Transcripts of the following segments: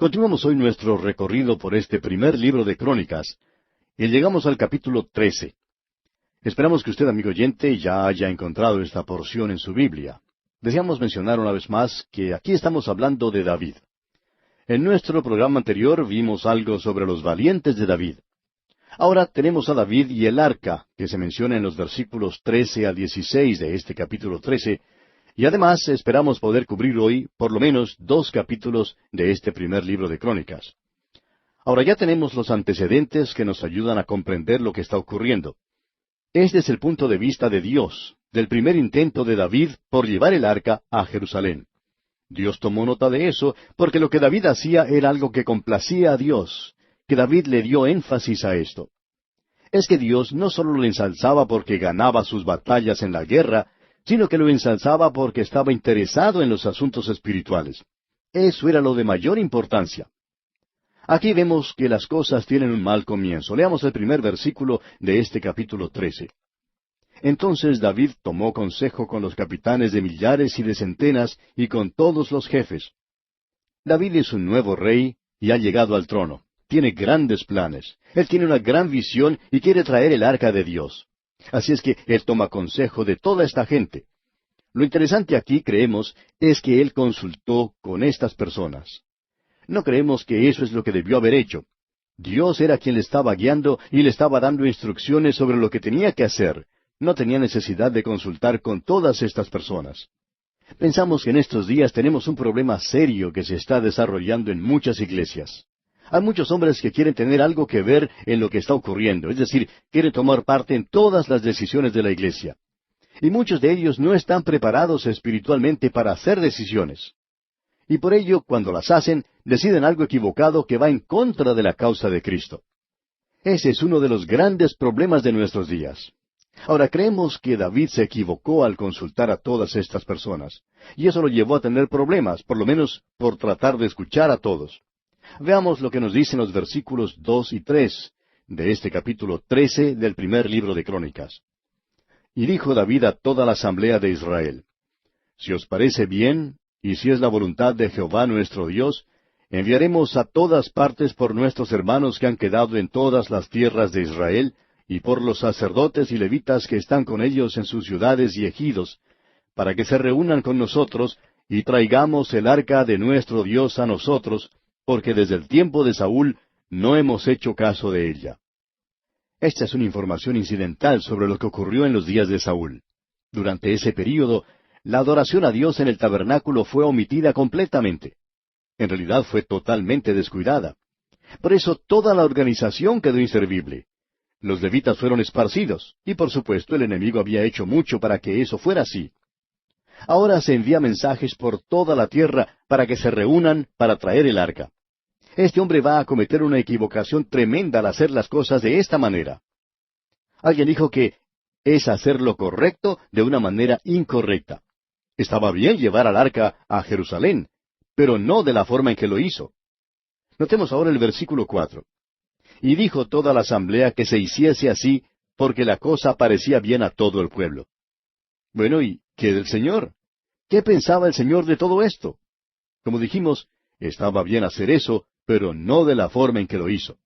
Continuamos hoy nuestro recorrido por este primer libro de Crónicas, y llegamos al capítulo 13. Esperamos que usted, amigo oyente, ya haya encontrado esta porción en su Biblia. Deseamos mencionar una vez más que aquí estamos hablando de David. En nuestro programa anterior vimos algo sobre los valientes de David. Ahora tenemos a David y el arca, que se menciona en los versículos 13 al 16 de este capítulo 13, y además esperamos poder cubrir hoy por lo menos 2 capítulos de este primer libro de Crónicas. Ahora ya tenemos los antecedentes que nos ayudan a comprender lo que está ocurriendo. Este es el punto de vista de Dios, del primer intento de David por llevar el arca a Jerusalén. Dios tomó nota de eso porque lo que David hacía era algo que complacía a Dios, que David le dio énfasis a esto. Es que Dios no solo lo ensalzaba porque ganaba sus batallas en la guerra, sino que lo ensalzaba porque estaba interesado en los asuntos espirituales. Eso era lo de mayor importancia. Aquí vemos que las cosas tienen un mal comienzo. Leamos el primer versículo de este capítulo 13. Entonces David tomó consejo con los capitanes de millares y de centenas y con todos los jefes. David es un nuevo rey y ha llegado al trono. Tiene grandes planes. Él tiene una gran visión y quiere traer el arca de Dios. Así es que él toma consejo de toda esta gente. Lo interesante aquí, creemos, es que él consultó con estas personas. No creemos que eso es lo que debió haber hecho. Dios era quien le estaba guiando y le estaba dando instrucciones sobre lo que tenía que hacer. No tenía necesidad de consultar con todas estas personas. Pensamos que en estos días tenemos un problema serio que se está desarrollando en muchas iglesias. Hay muchos hombres que quieren tener algo que ver en lo que está ocurriendo, es decir, quieren tomar parte en todas las decisiones de la iglesia. Y muchos de ellos no están preparados espiritualmente para hacer decisiones. Y por ello, cuando las hacen, deciden algo equivocado que va en contra de la causa de Cristo. Ese es uno de los grandes problemas de nuestros días. Ahora, creemos que David se equivocó al consultar a todas estas personas, y eso lo llevó a tener problemas, por lo menos por tratar de escuchar a todos. Veamos lo que nos dicen los versículos 2 y 3 de este capítulo 13 del primer libro de Crónicas. Y dijo David a toda la asamblea de Israel: Si os parece bien, y si es la voluntad de Jehová nuestro Dios, enviaremos a todas partes por nuestros hermanos que han quedado en todas las tierras de Israel, y por los sacerdotes y levitas que están con ellos en sus ciudades y ejidos, para que se reúnan con nosotros, y traigamos el arca de nuestro Dios a nosotros, porque desde el tiempo de Saúl no hemos hecho caso de ella. Esta es una información incidental sobre lo que ocurrió en los días de Saúl. Durante ese período, la adoración a Dios en el tabernáculo fue omitida completamente. En realidad fue totalmente descuidada. Por eso toda la organización quedó inservible. Los levitas fueron esparcidos, y por supuesto el enemigo había hecho mucho para que eso fuera así. Ahora se envía mensajes por toda la tierra para que se reúnan para traer el arca. Este hombre va a cometer una equivocación tremenda al hacer las cosas de esta manera. Alguien dijo que es hacer lo correcto de una manera incorrecta. Estaba bien llevar al arca a Jerusalén, pero no de la forma en que lo hizo. Notemos ahora el versículo 4. Y dijo toda la asamblea que se hiciese así, porque la cosa parecía bien a todo el pueblo. Bueno, ¿y qué del Señor? ¿Qué pensaba el Señor de todo esto? Como dijimos, estaba bien hacer eso, pero no de la forma en que lo hizo.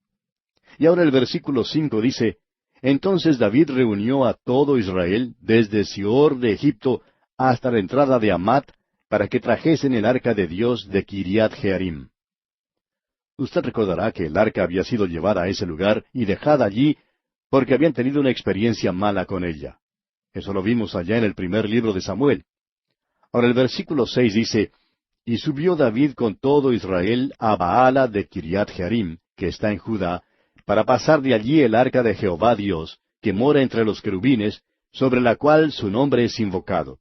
Y ahora el versículo 5 dice: Entonces David reunió a todo Israel, desde Sior de Egipto hasta la entrada de Hamat, para que trajesen el arca de Dios de Kiriat Jearim. Usted recordará que el arca había sido llevada a ese lugar y dejada allí porque habían tenido una experiencia mala con ella. Eso lo vimos allá en el primer libro de Samuel. Ahora el versículo 6 dice: Y subió David con todo Israel a Baala de Kiriat Jearim, que está en Judá, para pasar de allí el arca de Jehová Dios, que mora entre los querubines, sobre la cual su nombre es invocado.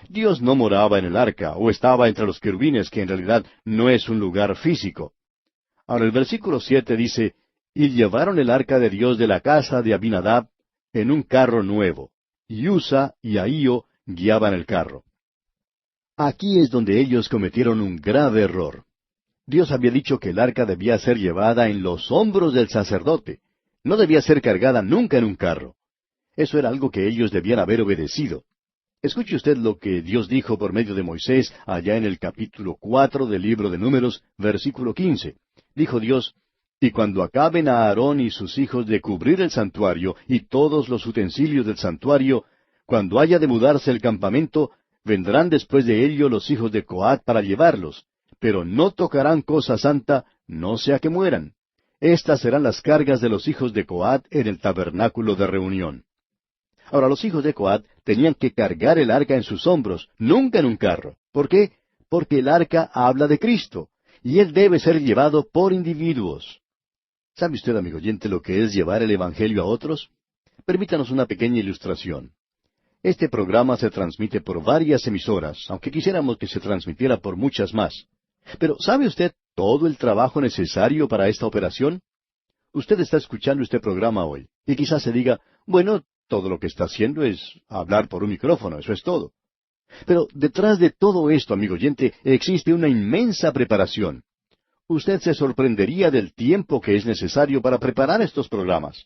Dios no moraba en el arca, o estaba entre los querubines, que en realidad no es un lugar físico. Ahora el versículo 7 dice: Y llevaron el arca de Dios de la casa de Abinadab en un carro nuevo, y Usa y Ahío guiaban el carro. Aquí es donde ellos cometieron un grave error. Dios había dicho que el arca debía ser llevada en los hombros del sacerdote. No debía ser cargada nunca en un carro. Eso era algo que ellos debían haber obedecido. Escuche usted lo que Dios dijo por medio de Moisés allá en el capítulo 4 del libro de Números, versículo 15. Dijo Dios, «Y cuando acaben a Aarón y sus hijos de cubrir el santuario y todos los utensilios del santuario, cuando haya de mudarse el campamento, vendrán después de ello los hijos de Coat para llevarlos, pero no tocarán cosa santa, no sea que mueran. Estas serán las cargas de los hijos de Coat en el tabernáculo de reunión». Ahora, los hijos de Coat tenían que cargar el arca en sus hombros, nunca en un carro. ¿Por qué? Porque el arca habla de Cristo, y él debe ser llevado por individuos. ¿Sabe usted, amigo oyente, lo que es llevar el Evangelio a otros? Permítanos una pequeña ilustración. Este programa se transmite por varias emisoras, aunque quisiéramos que se transmitiera por muchas más. Pero ¿sabe usted todo el trabajo necesario para esta operación? Usted está escuchando este programa hoy, y quizás se diga, bueno, todo lo que está haciendo es hablar por un micrófono, eso es todo. Pero detrás de todo esto, amigo oyente, existe una inmensa preparación. Usted se sorprendería del tiempo que es necesario para preparar estos programas.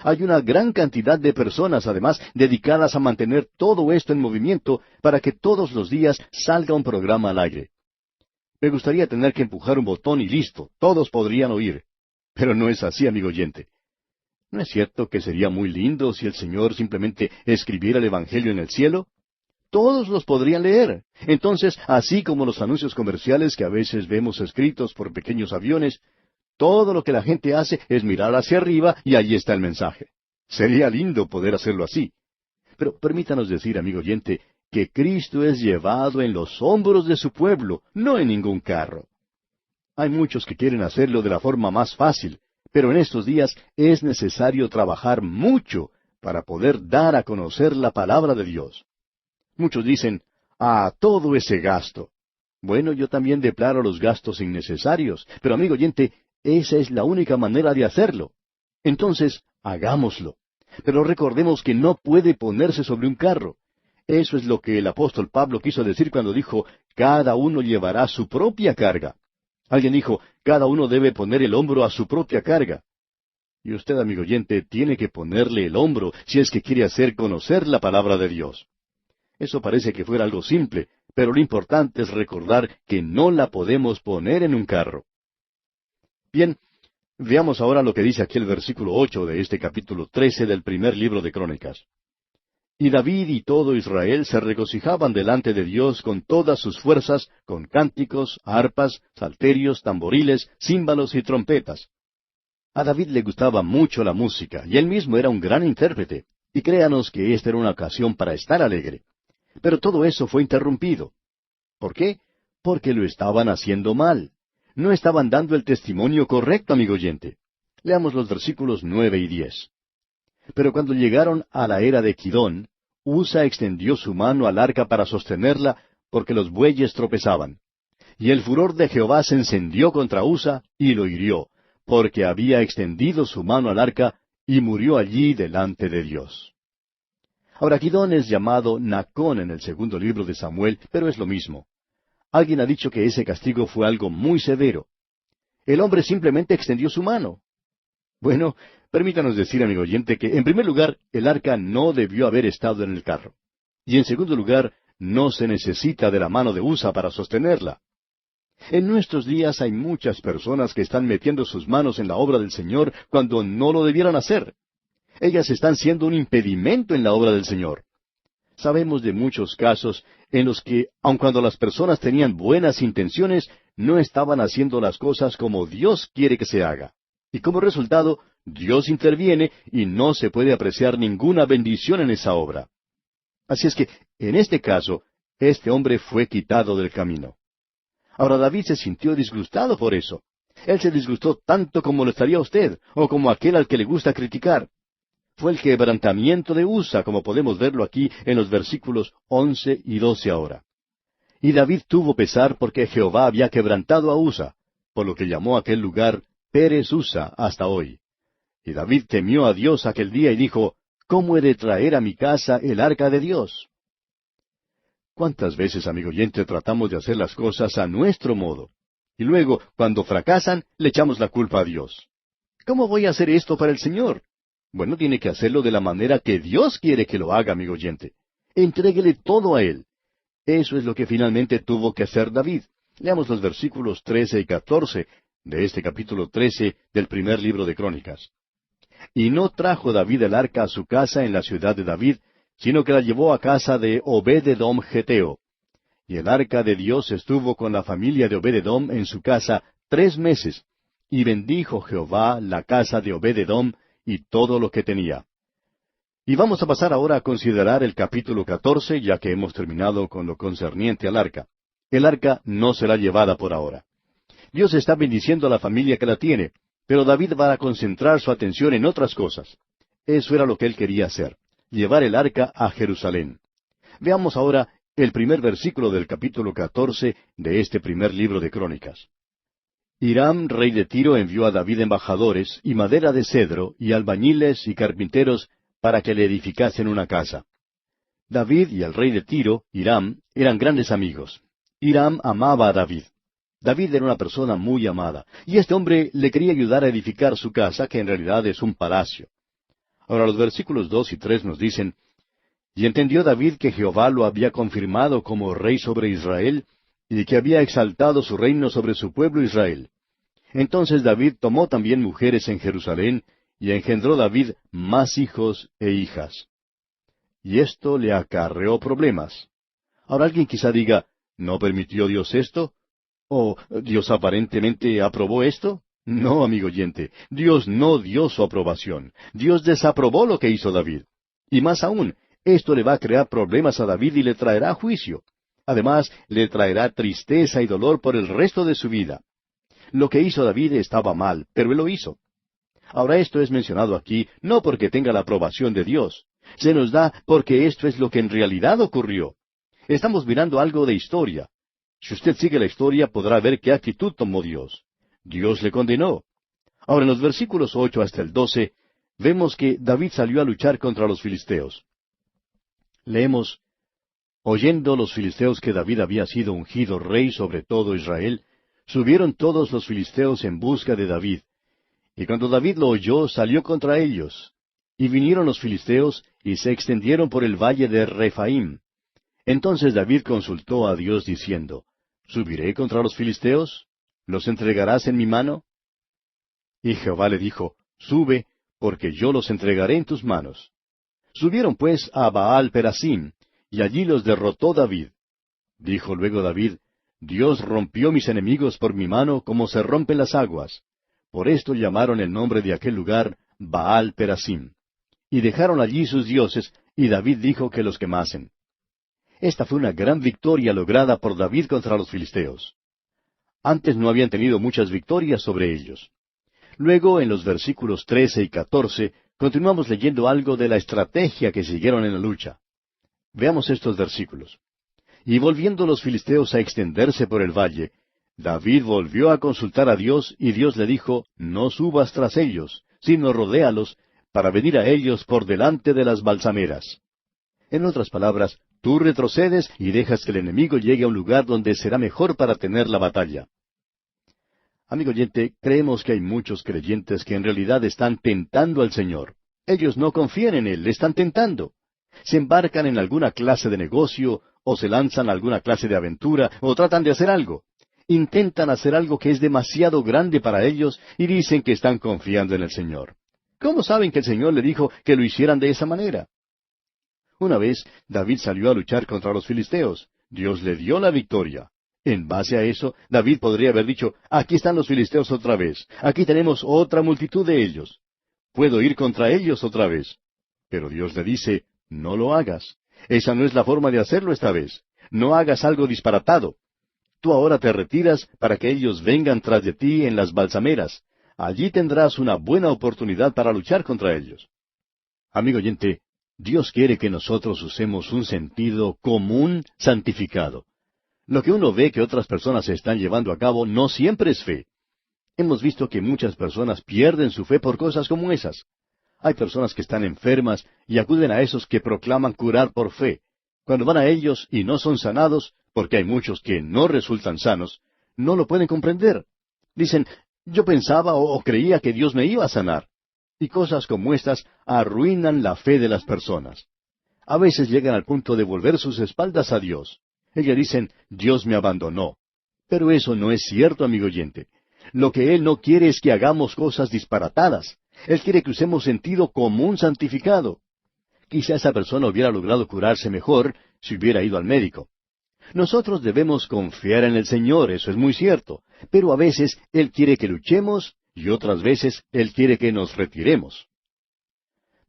Hay una gran cantidad de personas, además, dedicadas a mantener todo esto en movimiento para que todos los días salga un programa al aire. Me gustaría tener que empujar un botón y listo, todos podrían oír. Pero no es así, amigo oyente. ¿No es cierto que sería muy lindo si el Señor simplemente escribiera el Evangelio en el cielo? Todos los podrían leer. Entonces, así como los anuncios comerciales que a veces vemos escritos por pequeños aviones, todo lo que la gente hace es mirar hacia arriba y allí está el mensaje. Sería lindo poder hacerlo así. Pero permítanos decir, amigo oyente, que Cristo es llevado en los hombros de su pueblo, no en ningún carro. Hay muchos que quieren hacerlo de la forma más fácil, pero en estos días es necesario trabajar mucho para poder dar a conocer la palabra de Dios. Muchos dicen, todo ese gasto. Bueno, yo también deplaro los gastos innecesarios, pero amigo oyente, esa es la única manera de hacerlo. Entonces, hagámoslo. Pero recordemos que no puede ponerse sobre un carro. Eso es lo que el apóstol Pablo quiso decir cuando dijo, cada uno llevará su propia carga. Alguien dijo, cada uno debe poner el hombro a su propia carga. Y usted, amigo oyente, tiene que ponerle el hombro si es que quiere hacer conocer la palabra de Dios. Eso parece que fuera algo simple, pero lo importante es recordar que no la podemos poner en un carro. Bien, veamos ahora lo que dice aquí el versículo 8 de este capítulo 13 del primer libro de Crónicas. Y David y todo Israel se regocijaban delante de Dios con todas sus fuerzas, con cánticos, arpas, salterios, tamboriles, címbalos y trompetas. A David le gustaba mucho la música, y él mismo era un gran intérprete, y créanos que esta era una ocasión para estar alegre. Pero todo eso fue interrumpido. ¿Por qué? Porque lo estaban haciendo mal. No estaban dando el testimonio correcto, amigo oyente. Leamos los versículos 9 y 10. Pero cuando llegaron a la era de Kidón, Usa extendió su mano al arca para sostenerla, porque los bueyes tropezaban. Y el furor de Jehová se encendió contra Usa y lo hirió, porque había extendido su mano al arca y murió allí delante de Dios. Ahora, Kidón es llamado Nacón en el segundo libro de Samuel, pero es lo mismo. Alguien ha dicho que ese castigo fue algo muy severo. El hombre simplemente extendió su mano. Bueno, permítanos decir, amigo oyente, que en primer lugar, el arca no debió haber estado en el carro. Y en segundo lugar, no se necesita de la mano de Usa para sostenerla. En nuestros días hay muchas personas que están metiendo sus manos en la obra del Señor cuando no lo debieran hacer. Ellas están siendo un impedimento en la obra del Señor. Sabemos de muchos casos en los que, aun cuando las personas tenían buenas intenciones, no estaban haciendo las cosas como Dios quiere que se haga. Y como resultado, Dios interviene y no se puede apreciar ninguna bendición en esa obra. Así es que, en este caso, este hombre fue quitado del camino. Ahora David se sintió disgustado por eso. Él se disgustó tanto como lo estaría usted, o como aquel al que le gusta criticar. Fue el quebrantamiento de Usa, como podemos verlo aquí en los versículos 11 y 12 ahora. Y David tuvo pesar porque Jehová había quebrantado a Usa, por lo que llamó a aquel lugar Pérez Usa hasta hoy. Y David temió a Dios aquel día y dijo, ¿cómo he de traer a mi casa el arca de Dios? ¿Cuántas veces, amigo oyente, tratamos de hacer las cosas a nuestro modo? Y luego, cuando fracasan, le echamos la culpa a Dios. ¿Cómo voy a hacer esto para el Señor? Bueno, tiene que hacerlo de la manera que Dios quiere que lo haga, amigo oyente. Entréguele todo a Él. Eso es lo que finalmente tuvo que hacer David. Leamos los versículos 13 y 14 de este capítulo 13 del primer libro de Crónicas. Y no trajo David el arca a su casa en la ciudad de David, sino que la llevó a casa de Obed-edom geteo. Y el arca de Dios estuvo con la familia de Obed-edom en su casa 3 meses, y bendijo Jehová la casa de Obed-edom y todo lo que tenía. Y vamos a pasar ahora a considerar el capítulo 14, ya que hemos terminado con lo concerniente al arca. El arca no será llevada por ahora. Dios está bendiciendo a la familia que la tiene, pero David va a concentrar su atención en otras cosas. Eso era lo que él quería hacer, llevar el arca a Jerusalén. Veamos ahora el primer versículo del capítulo 14 de este primer libro de Crónicas. Hiram, rey de Tiro, envió a David embajadores, y madera de cedro, y albañiles y carpinteros, para que le edificasen una casa. David y el rey de Tiro, Hiram, eran grandes amigos. Hiram amaba a David. David era una persona muy amada, y este hombre le quería ayudar a edificar su casa, que en realidad es un palacio. Ahora los versículos 2 y 3 nos dicen, Y entendió David que Jehová lo había confirmado como rey sobre Israel, y que había exaltado su reino sobre su pueblo Israel. Entonces David tomó también mujeres en Jerusalén, y engendró David más hijos e hijas. Y esto le acarreó problemas. Ahora alguien quizá diga, ¿no permitió Dios esto? ¿O Dios aparentemente aprobó esto? No, amigo oyente, Dios no dio su aprobación. Dios desaprobó lo que hizo David. Y más aún, esto le va a crear problemas a David y le traerá juicio. Además, le traerá tristeza y dolor por el resto de su vida. Lo que hizo David estaba mal, pero él lo hizo. Ahora esto es mencionado aquí no porque tenga la aprobación de Dios. Se nos da porque esto es lo que en realidad ocurrió. Estamos mirando algo de historia. Si usted sigue la historia podrá ver qué actitud tomó Dios. Dios le condenó. Ahora en los versículos 8 hasta el 12 vemos que David salió a luchar contra los filisteos. Leemos, Oyendo los filisteos que David había sido ungido rey sobre todo Israel, subieron todos los filisteos en busca de David. Y cuando David lo oyó, salió contra ellos. Y vinieron los filisteos, y se extendieron por el valle de Rephaim. Entonces David consultó a Dios diciendo, ¿Subiré contra los filisteos? ¿Los entregarás en mi mano? Y Jehová le dijo, Sube, porque yo los entregaré en tus manos. Subieron pues a Baal Perasim, y allí los derrotó David. Dijo luego David, Dios rompió mis enemigos por mi mano como se rompen las aguas. Por esto llamaron el nombre de aquel lugar Baal Perasim. Y dejaron allí sus dioses, y David dijo que los quemasen. Esta fue una gran victoria lograda por David contra los filisteos. Antes no habían tenido muchas victorias sobre ellos. Luego, en los versículos 13 y 14, continuamos leyendo algo de la estrategia que siguieron en la lucha. Veamos estos versículos. Y volviendo los filisteos a extenderse por el valle, David volvió a consultar a Dios, y Dios le dijo, No subas tras ellos, sino rodéalos, para venir a ellos por delante de las balsameras. En otras palabras, tú retrocedes y dejas que el enemigo llegue a un lugar donde será mejor para tener la batalla. Amigo oyente, creemos que hay muchos creyentes que en realidad están tentando al Señor. Ellos no confían en Él, le están tentando. Se embarcan en alguna clase de negocio, o se lanzan a alguna clase de aventura, o tratan de hacer algo. Intentan hacer algo que es demasiado grande para ellos y dicen que están confiando en el Señor. ¿Cómo saben que el Señor le dijo que lo hicieran de esa manera? Una vez David salió a luchar contra los filisteos. Dios le dio la victoria. En base a eso, David podría haber dicho, aquí están los filisteos otra vez, aquí tenemos otra multitud de ellos. Puedo ir contra ellos otra vez. Pero Dios le dice, no lo hagas. Esa no es la forma de hacerlo esta vez. No hagas algo disparatado. Tú ahora te retiras para que ellos vengan tras de ti en las balsameras. Allí tendrás una buena oportunidad para luchar contra ellos. Amigo oyente, Dios quiere que nosotros usemos un sentido común santificado. Lo que uno ve que otras personas se están llevando a cabo no siempre es fe. Hemos visto que muchas personas pierden su fe por cosas como esas. Hay personas que están enfermas y acuden a esos que proclaman curar por fe. Cuando van a ellos y no son sanados, porque hay muchos que no resultan sanos, no lo pueden comprender. Dicen, yo pensaba o creía que Dios me iba a sanar. Y cosas como estas arruinan la fe de las personas. a veces llegan al punto de volver sus espaldas a Dios. Ellos dicen, Dios me abandonó. Pero eso no es cierto, amigo oyente. Lo que Él no quiere es que hagamos cosas disparatadas. Él quiere que usemos sentido común santificado. Quizá esa persona hubiera logrado curarse mejor si hubiera ido al médico. Nosotros debemos confiar en el Señor, eso es muy cierto, pero a veces Él quiere que luchemos y otras veces Él quiere que nos retiremos.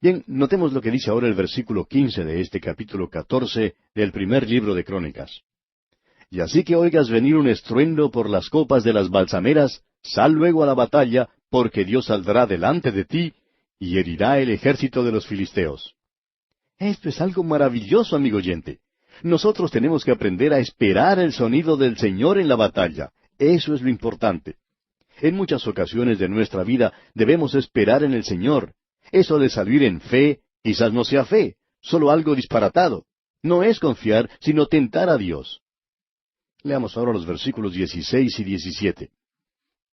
Bien, notemos lo que dice ahora el versículo 15 de este capítulo 14 del primer libro de Crónicas. Y así que oigas venir un estruendo por las copas de las balsameras, sal luego a la batalla, porque Dios saldrá delante de ti y herirá el ejército de los filisteos. Esto es algo maravilloso, amigo oyente. Nosotros tenemos que aprender a esperar el sonido del Señor en la batalla. Eso es lo importante. En muchas ocasiones de nuestra vida debemos esperar en el Señor. Eso de salir en fe, quizás no sea fe, solo algo disparatado. No es confiar, sino tentar a Dios. Leamos ahora los versículos 16 y 17.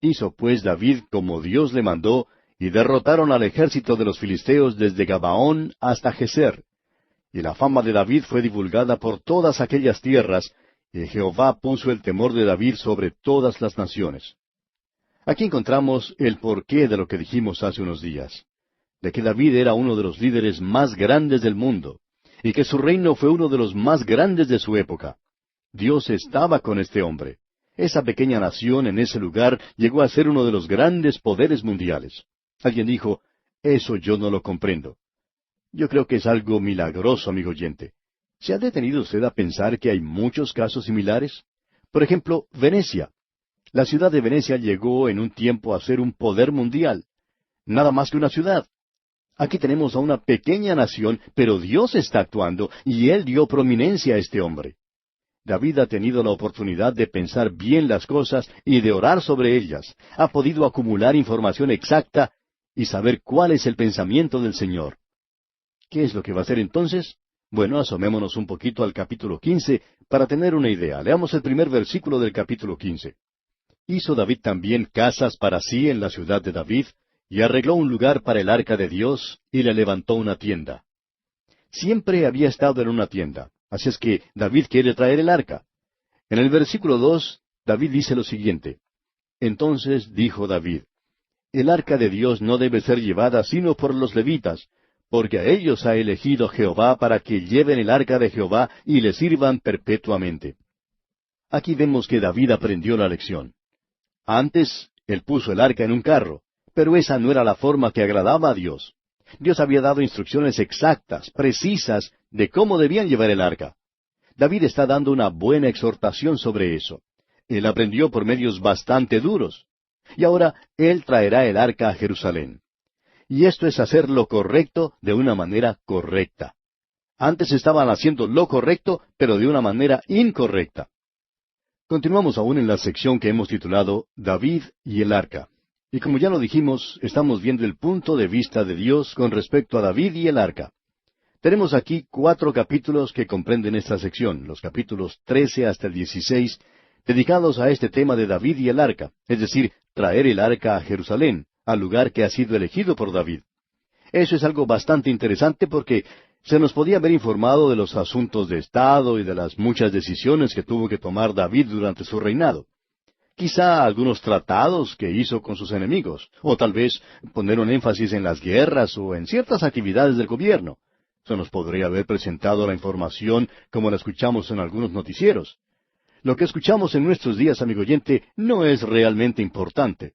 Hizo pues David como Dios le mandó, y derrotaron al ejército de los filisteos desde Gabaón hasta Geser. Y la fama de David fue divulgada por todas aquellas tierras, y Jehová puso el temor de David sobre todas las naciones. Aquí encontramos el porqué de lo que dijimos hace unos días, de que David era uno de los líderes más grandes del mundo, y que su reino fue uno de los más grandes de su época. Dios estaba con este hombre. Esa pequeña nación en ese lugar llegó a ser uno de los grandes poderes mundiales. Alguien dijo, eso yo no lo comprendo. Yo creo que es algo milagroso, amigo oyente. ¿Se ha detenido usted a pensar que hay muchos casos similares? Por ejemplo, Venecia. La ciudad de Venecia llegó en un tiempo a ser un poder mundial. Nada más que una ciudad. Aquí tenemos a una pequeña nación, pero Dios está actuando y Él dio prominencia a este hombre. David ha tenido la oportunidad de pensar bien las cosas y de orar sobre ellas. Ha podido acumular información exacta y saber cuál es el pensamiento del Señor. ¿Qué es lo que va a hacer entonces? Bueno, asomémonos un poquito al capítulo 15 para tener una idea. Leamos el primer versículo del capítulo 15. Hizo David también casas para sí en la ciudad de David, y arregló un lugar para el arca de Dios, y le levantó una tienda. Siempre había estado en una tienda, así es que David quiere traer el arca. En el versículo 2, David dice lo siguiente. Entonces dijo David, el arca de Dios no debe ser llevada sino por los levitas, porque a ellos ha elegido Jehová para que lleven el arca de Jehová y le sirvan perpetuamente. Aquí vemos que David aprendió la lección. Antes, él puso el arca en un carro, pero esa no era la forma que agradaba a Dios. Dios había dado instrucciones exactas, precisas, de cómo debían llevar el arca. David está dando una buena exhortación sobre eso. Él aprendió por medios bastante duros. Y ahora él traerá el arca a Jerusalén. Y esto es hacer lo correcto de una manera correcta. Antes estaban haciendo lo correcto, pero de una manera incorrecta. Continuamos aún en la sección que hemos titulado David y el arca. Y como ya lo dijimos, estamos viendo el punto de vista de Dios con respecto a David y el arca. Tenemos aquí 4 capítulos que comprenden esta sección, los capítulos 13 hasta el 16, dedicados a este tema de David y el arca, es decir, traer el arca a Jerusalén, al lugar que ha sido elegido por David. Eso es algo bastante interesante porque se nos podía haber informado de los asuntos de Estado y de las muchas decisiones que tuvo que tomar David durante su reinado. Quizá algunos tratados que hizo con sus enemigos, o tal vez poner un énfasis en las guerras o en ciertas actividades del gobierno. Se nos podría haber presentado la información como la escuchamos en algunos noticieros. Lo que escuchamos en nuestros días, amigo oyente, no es realmente importante.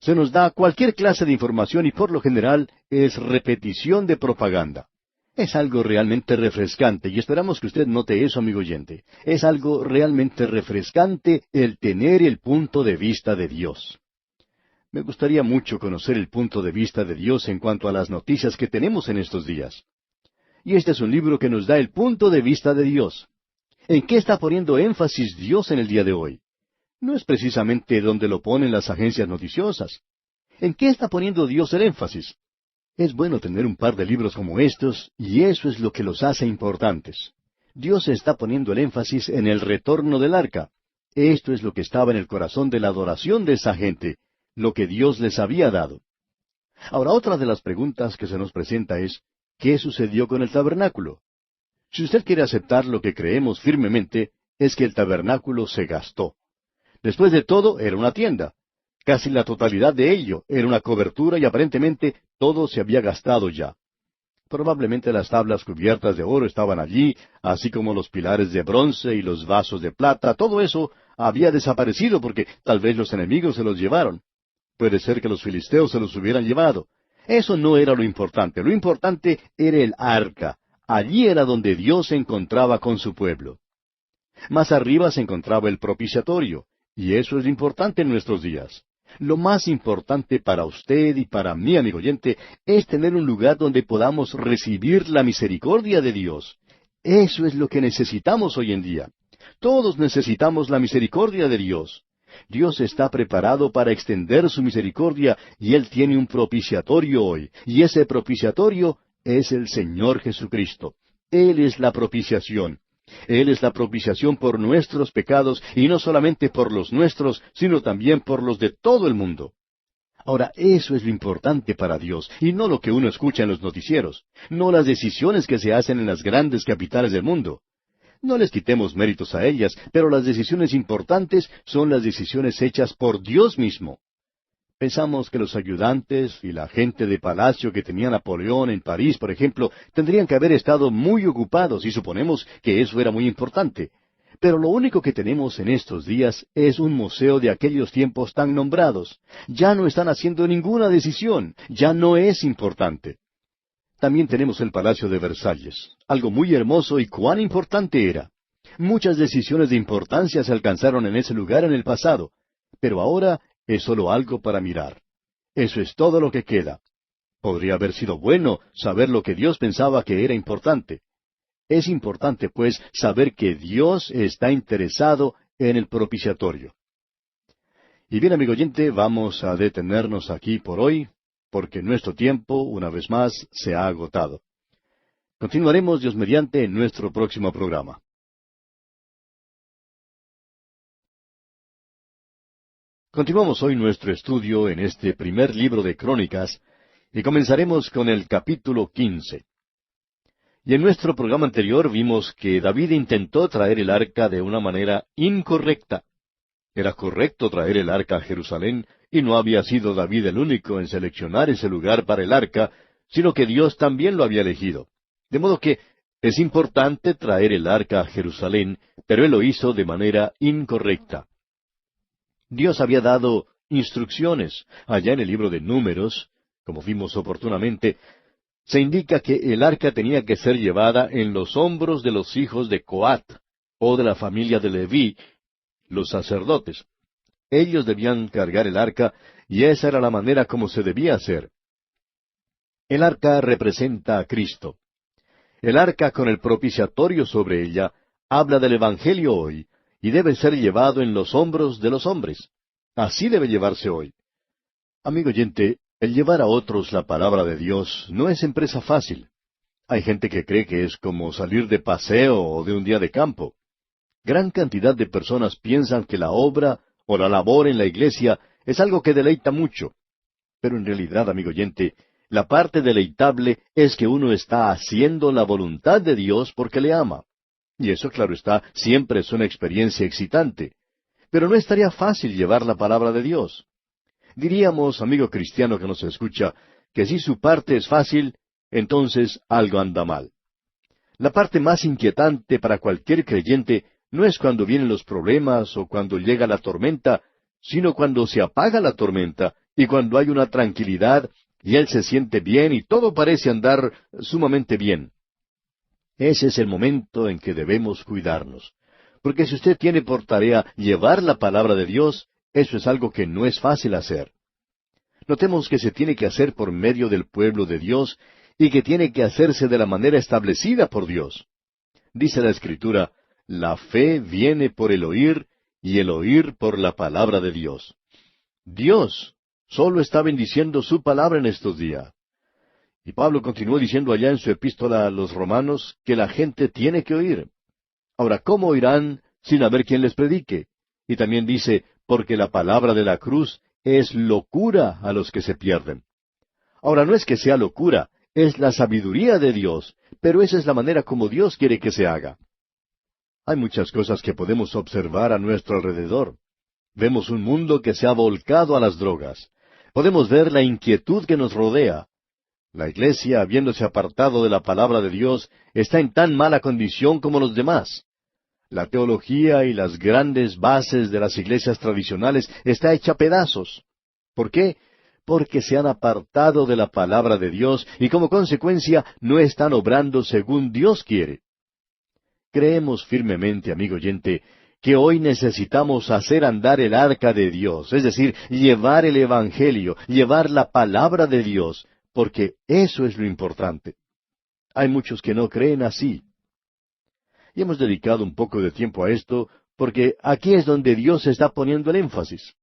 Se nos da cualquier clase de información y por lo general es repetición de propaganda. Es algo realmente refrescante y esperamos que usted note eso, amigo oyente. Es algo realmente refrescante el tener el punto de vista de Dios. Me gustaría mucho conocer el punto de vista de Dios en cuanto a las noticias que tenemos en estos días. Y este es un libro que nos da el punto de vista de Dios. ¿En qué está poniendo énfasis Dios en el día de hoy? No es precisamente donde lo ponen las agencias noticiosas. ¿En qué está poniendo Dios el énfasis? Es bueno tener un par de libros como estos, y eso es lo que los hace importantes. Dios está poniendo el énfasis en el retorno del arca. Esto es lo que estaba en el corazón de la adoración de esa gente, lo que Dios les había dado. Ahora, otra de las preguntas que se nos presenta es, ¿qué sucedió con el tabernáculo? Si usted quiere aceptar lo que creemos firmemente, es que el tabernáculo se gastó. Después de todo, era una tienda. Casi la totalidad de ello era una cobertura y aparentemente todo se había gastado ya. Probablemente las tablas cubiertas de oro estaban allí, así como los pilares de bronce y los vasos de plata. Todo eso había desaparecido porque tal vez los enemigos se los llevaron. Puede ser que los filisteos se los hubieran llevado. Eso no era lo importante. Lo importante era el arca. Allí era donde Dios se encontraba con su pueblo. Más arriba se encontraba el propiciatorio, y eso es importante en nuestros días. Lo más importante para usted y para mí, amigo oyente, es tener un lugar donde podamos recibir la misericordia de Dios. Eso es lo que necesitamos hoy en día. Todos necesitamos la misericordia de Dios. Dios está preparado para extender su misericordia y Él tiene un propiciatorio hoy. Y ese propiciatorio es el Señor Jesucristo. Él es la propiciación. Él es la propiciación por nuestros pecados, y no solamente por los nuestros, sino también por los de todo el mundo. Ahora, eso es lo importante para Dios, y no lo que uno escucha en los noticieros, no las decisiones que se hacen en las grandes capitales del mundo. No les quitemos méritos a ellas, pero las decisiones importantes son las decisiones hechas por Dios mismo. Pensamos que los ayudantes y la gente de palacio que tenía Napoleón en París, por ejemplo, tendrían que haber estado muy ocupados y suponemos que eso era muy importante. Pero lo único que tenemos en estos días es un museo de aquellos tiempos tan nombrados. Ya no están haciendo ninguna decisión, ya no es importante. También tenemos el Palacio de Versalles, algo muy hermoso y cuán importante era. Muchas decisiones de importancia se alcanzaron en ese lugar en el pasado, pero ahora es solo algo para mirar. Eso es todo lo que queda. Podría haber sido bueno saber lo que Dios pensaba que era importante. Es importante, pues, saber que Dios está interesado en el propiciatorio. Y bien, amigo oyente, vamos a detenernos aquí por hoy, porque nuestro tiempo, una vez más, se ha agotado. Continuaremos, Dios mediante, en nuestro próximo programa. Continuamos hoy nuestro estudio en este primer libro de Crónicas, y comenzaremos con el capítulo 15. Y en nuestro programa anterior vimos que David intentó traer el arca de una manera incorrecta. Era correcto traer el arca a Jerusalén, y no había sido David el único en seleccionar ese lugar para el arca, sino que Dios también lo había elegido. De modo que es importante traer el arca a Jerusalén, pero él lo hizo de manera incorrecta. Dios había dado instrucciones. Allá en el libro de Números, como vimos oportunamente, se indica que el arca tenía que ser llevada en los hombros de los hijos de Coat, o de la familia de Leví, los sacerdotes. Ellos debían cargar el arca, y esa era la manera como se debía hacer. El arca representa a Cristo. El arca con el propiciatorio sobre ella habla del Evangelio hoy, y debe ser llevado en los hombros de los hombres. Así debe llevarse hoy. Amigo oyente, el llevar a otros la palabra de Dios no es empresa fácil. Hay gente que cree que es como salir de paseo o de un día de campo. Gran cantidad de personas piensan que la obra o la labor en la iglesia es algo que deleita mucho. Pero en realidad, amigo oyente, la parte deleitable es que uno está haciendo la voluntad de Dios porque le ama. Y eso, claro está, siempre es una experiencia excitante. Pero no estaría fácil llevar la palabra de Dios. Diríamos, amigo cristiano que nos escucha, que si su parte es fácil, entonces algo anda mal. La parte más inquietante para cualquier creyente no es cuando vienen los problemas o cuando llega la tormenta, sino cuando se apaga la tormenta y cuando hay una tranquilidad y él se siente bien y todo parece andar sumamente bien. Ese es el momento en que debemos cuidarnos. Porque si usted tiene por tarea llevar la palabra de Dios, eso es algo que no es fácil hacer. Notemos que se tiene que hacer por medio del pueblo de Dios y que tiene que hacerse de la manera establecida por Dios. Dice la Escritura, la fe viene por el oír y el oír por la palabra de Dios. Dios solo está bendiciendo su palabra en estos días. Y Pablo continuó diciendo allá en su epístola a los romanos que la gente tiene que oír. Ahora, ¿cómo oirán sin haber quien les predique? Y también dice, porque la palabra de la cruz es locura a los que se pierden. Ahora, no es que sea locura, Es la sabiduría de Dios, pero esa es la manera como Dios quiere que se haga. Hay muchas cosas que podemos observar a nuestro alrededor. Vemos un mundo que se ha volcado a las drogas. Podemos ver la inquietud que nos rodea. La iglesia, habiéndose apartado de la palabra de Dios, está en tan mala condición como los demás. La teología y las grandes bases de las iglesias tradicionales está hecha a pedazos. ¿Por qué? Porque se han apartado de la palabra de Dios y como consecuencia no están obrando según Dios quiere. Creemos firmemente, amigo oyente, que hoy necesitamos hacer andar el arca de Dios, es decir, llevar el Evangelio, llevar la palabra de Dios, porque eso es lo importante. Hay muchos que no creen así. Y hemos dedicado un poco de tiempo a esto, porque aquí es donde Dios está poniendo el énfasis.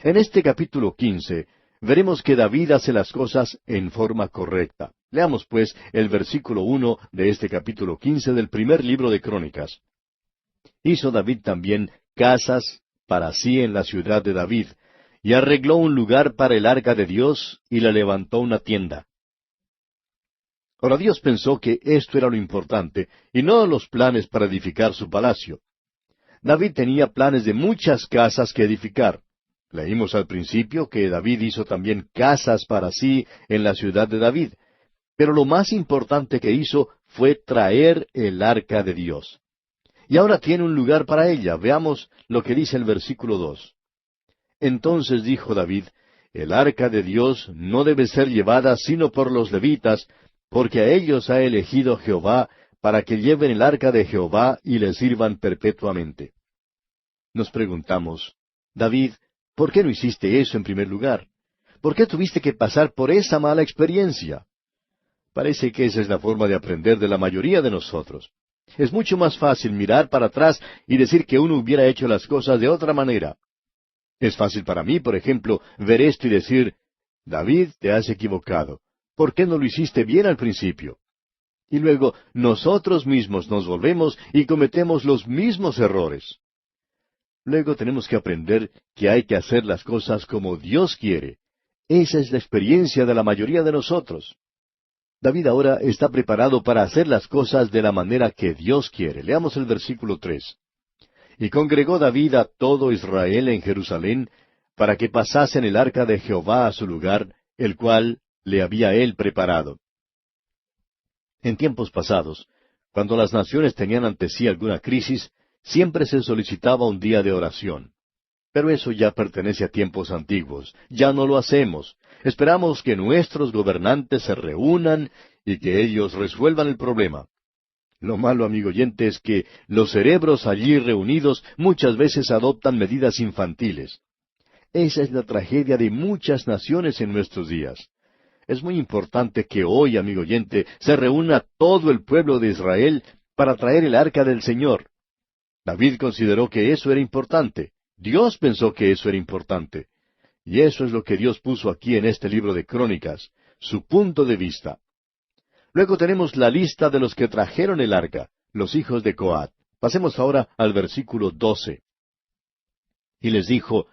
En este capítulo 15, veremos que David hace las cosas en forma correcta. Leamos pues el versículo 1 de este capítulo 15 del primer libro de Crónicas. Hizo David también casas para sí en la ciudad de David, y arregló un lugar para el arca de Dios, y le levantó una tienda. Ahora Dios pensó que esto era lo importante, y no los planes para edificar su palacio. David tenía planes de muchas casas que edificar. Leímos al principio que David hizo también casas para sí en la ciudad de David, pero lo más importante que hizo fue traer el arca de Dios. Y ahora tiene un lugar para ella. Veamos lo que dice el versículo 2. Entonces dijo David, el arca de Dios no debe ser llevada sino por los levitas, porque a ellos ha elegido Jehová para que lleven el arca de Jehová y le sirvan perpetuamente. Nos preguntamos, David, ¿por qué no hiciste eso en primer lugar? ¿Por qué tuviste que pasar por esa mala experiencia? Parece que esa es la forma de aprender de la mayoría de nosotros. Es mucho más fácil mirar para atrás y decir que uno hubiera hecho las cosas de otra manera. Es fácil para mí, por ejemplo, ver esto y decir, David, te has equivocado. ¿Por qué no lo hiciste bien al principio? Y luego nosotros mismos nos volvemos y cometemos los mismos errores. Luego tenemos que aprender que hay que hacer las cosas como Dios quiere. Esa es la experiencia de la mayoría de nosotros. David ahora está preparado para hacer las cosas de la manera que Dios quiere. Leamos el versículo 3. Y congregó David a todo Israel en Jerusalén, para que pasasen el arca de Jehová a su lugar, el cual le había él preparado. En tiempos pasados, cuando las naciones tenían ante sí alguna crisis, siempre se solicitaba un día de oración. Pero eso ya pertenece a tiempos antiguos. Ya no lo hacemos. Esperamos que nuestros gobernantes se reúnan y que ellos resuelvan el problema. Lo malo, amigo oyente, es que los cerebros allí reunidos muchas veces adoptan medidas infantiles. Esa es la tragedia de muchas naciones en nuestros días. Es muy importante que hoy, amigo oyente, se reúna todo el pueblo de Israel para traer el arca del Señor. David consideró que eso era importante. Dios pensó que eso era importante. Y eso es lo que Dios puso aquí en este libro de Crónicas, su punto de vista. Luego tenemos la lista de los que trajeron el arca, los hijos de Coat. Pasemos ahora al versículo 12. Y les dijo,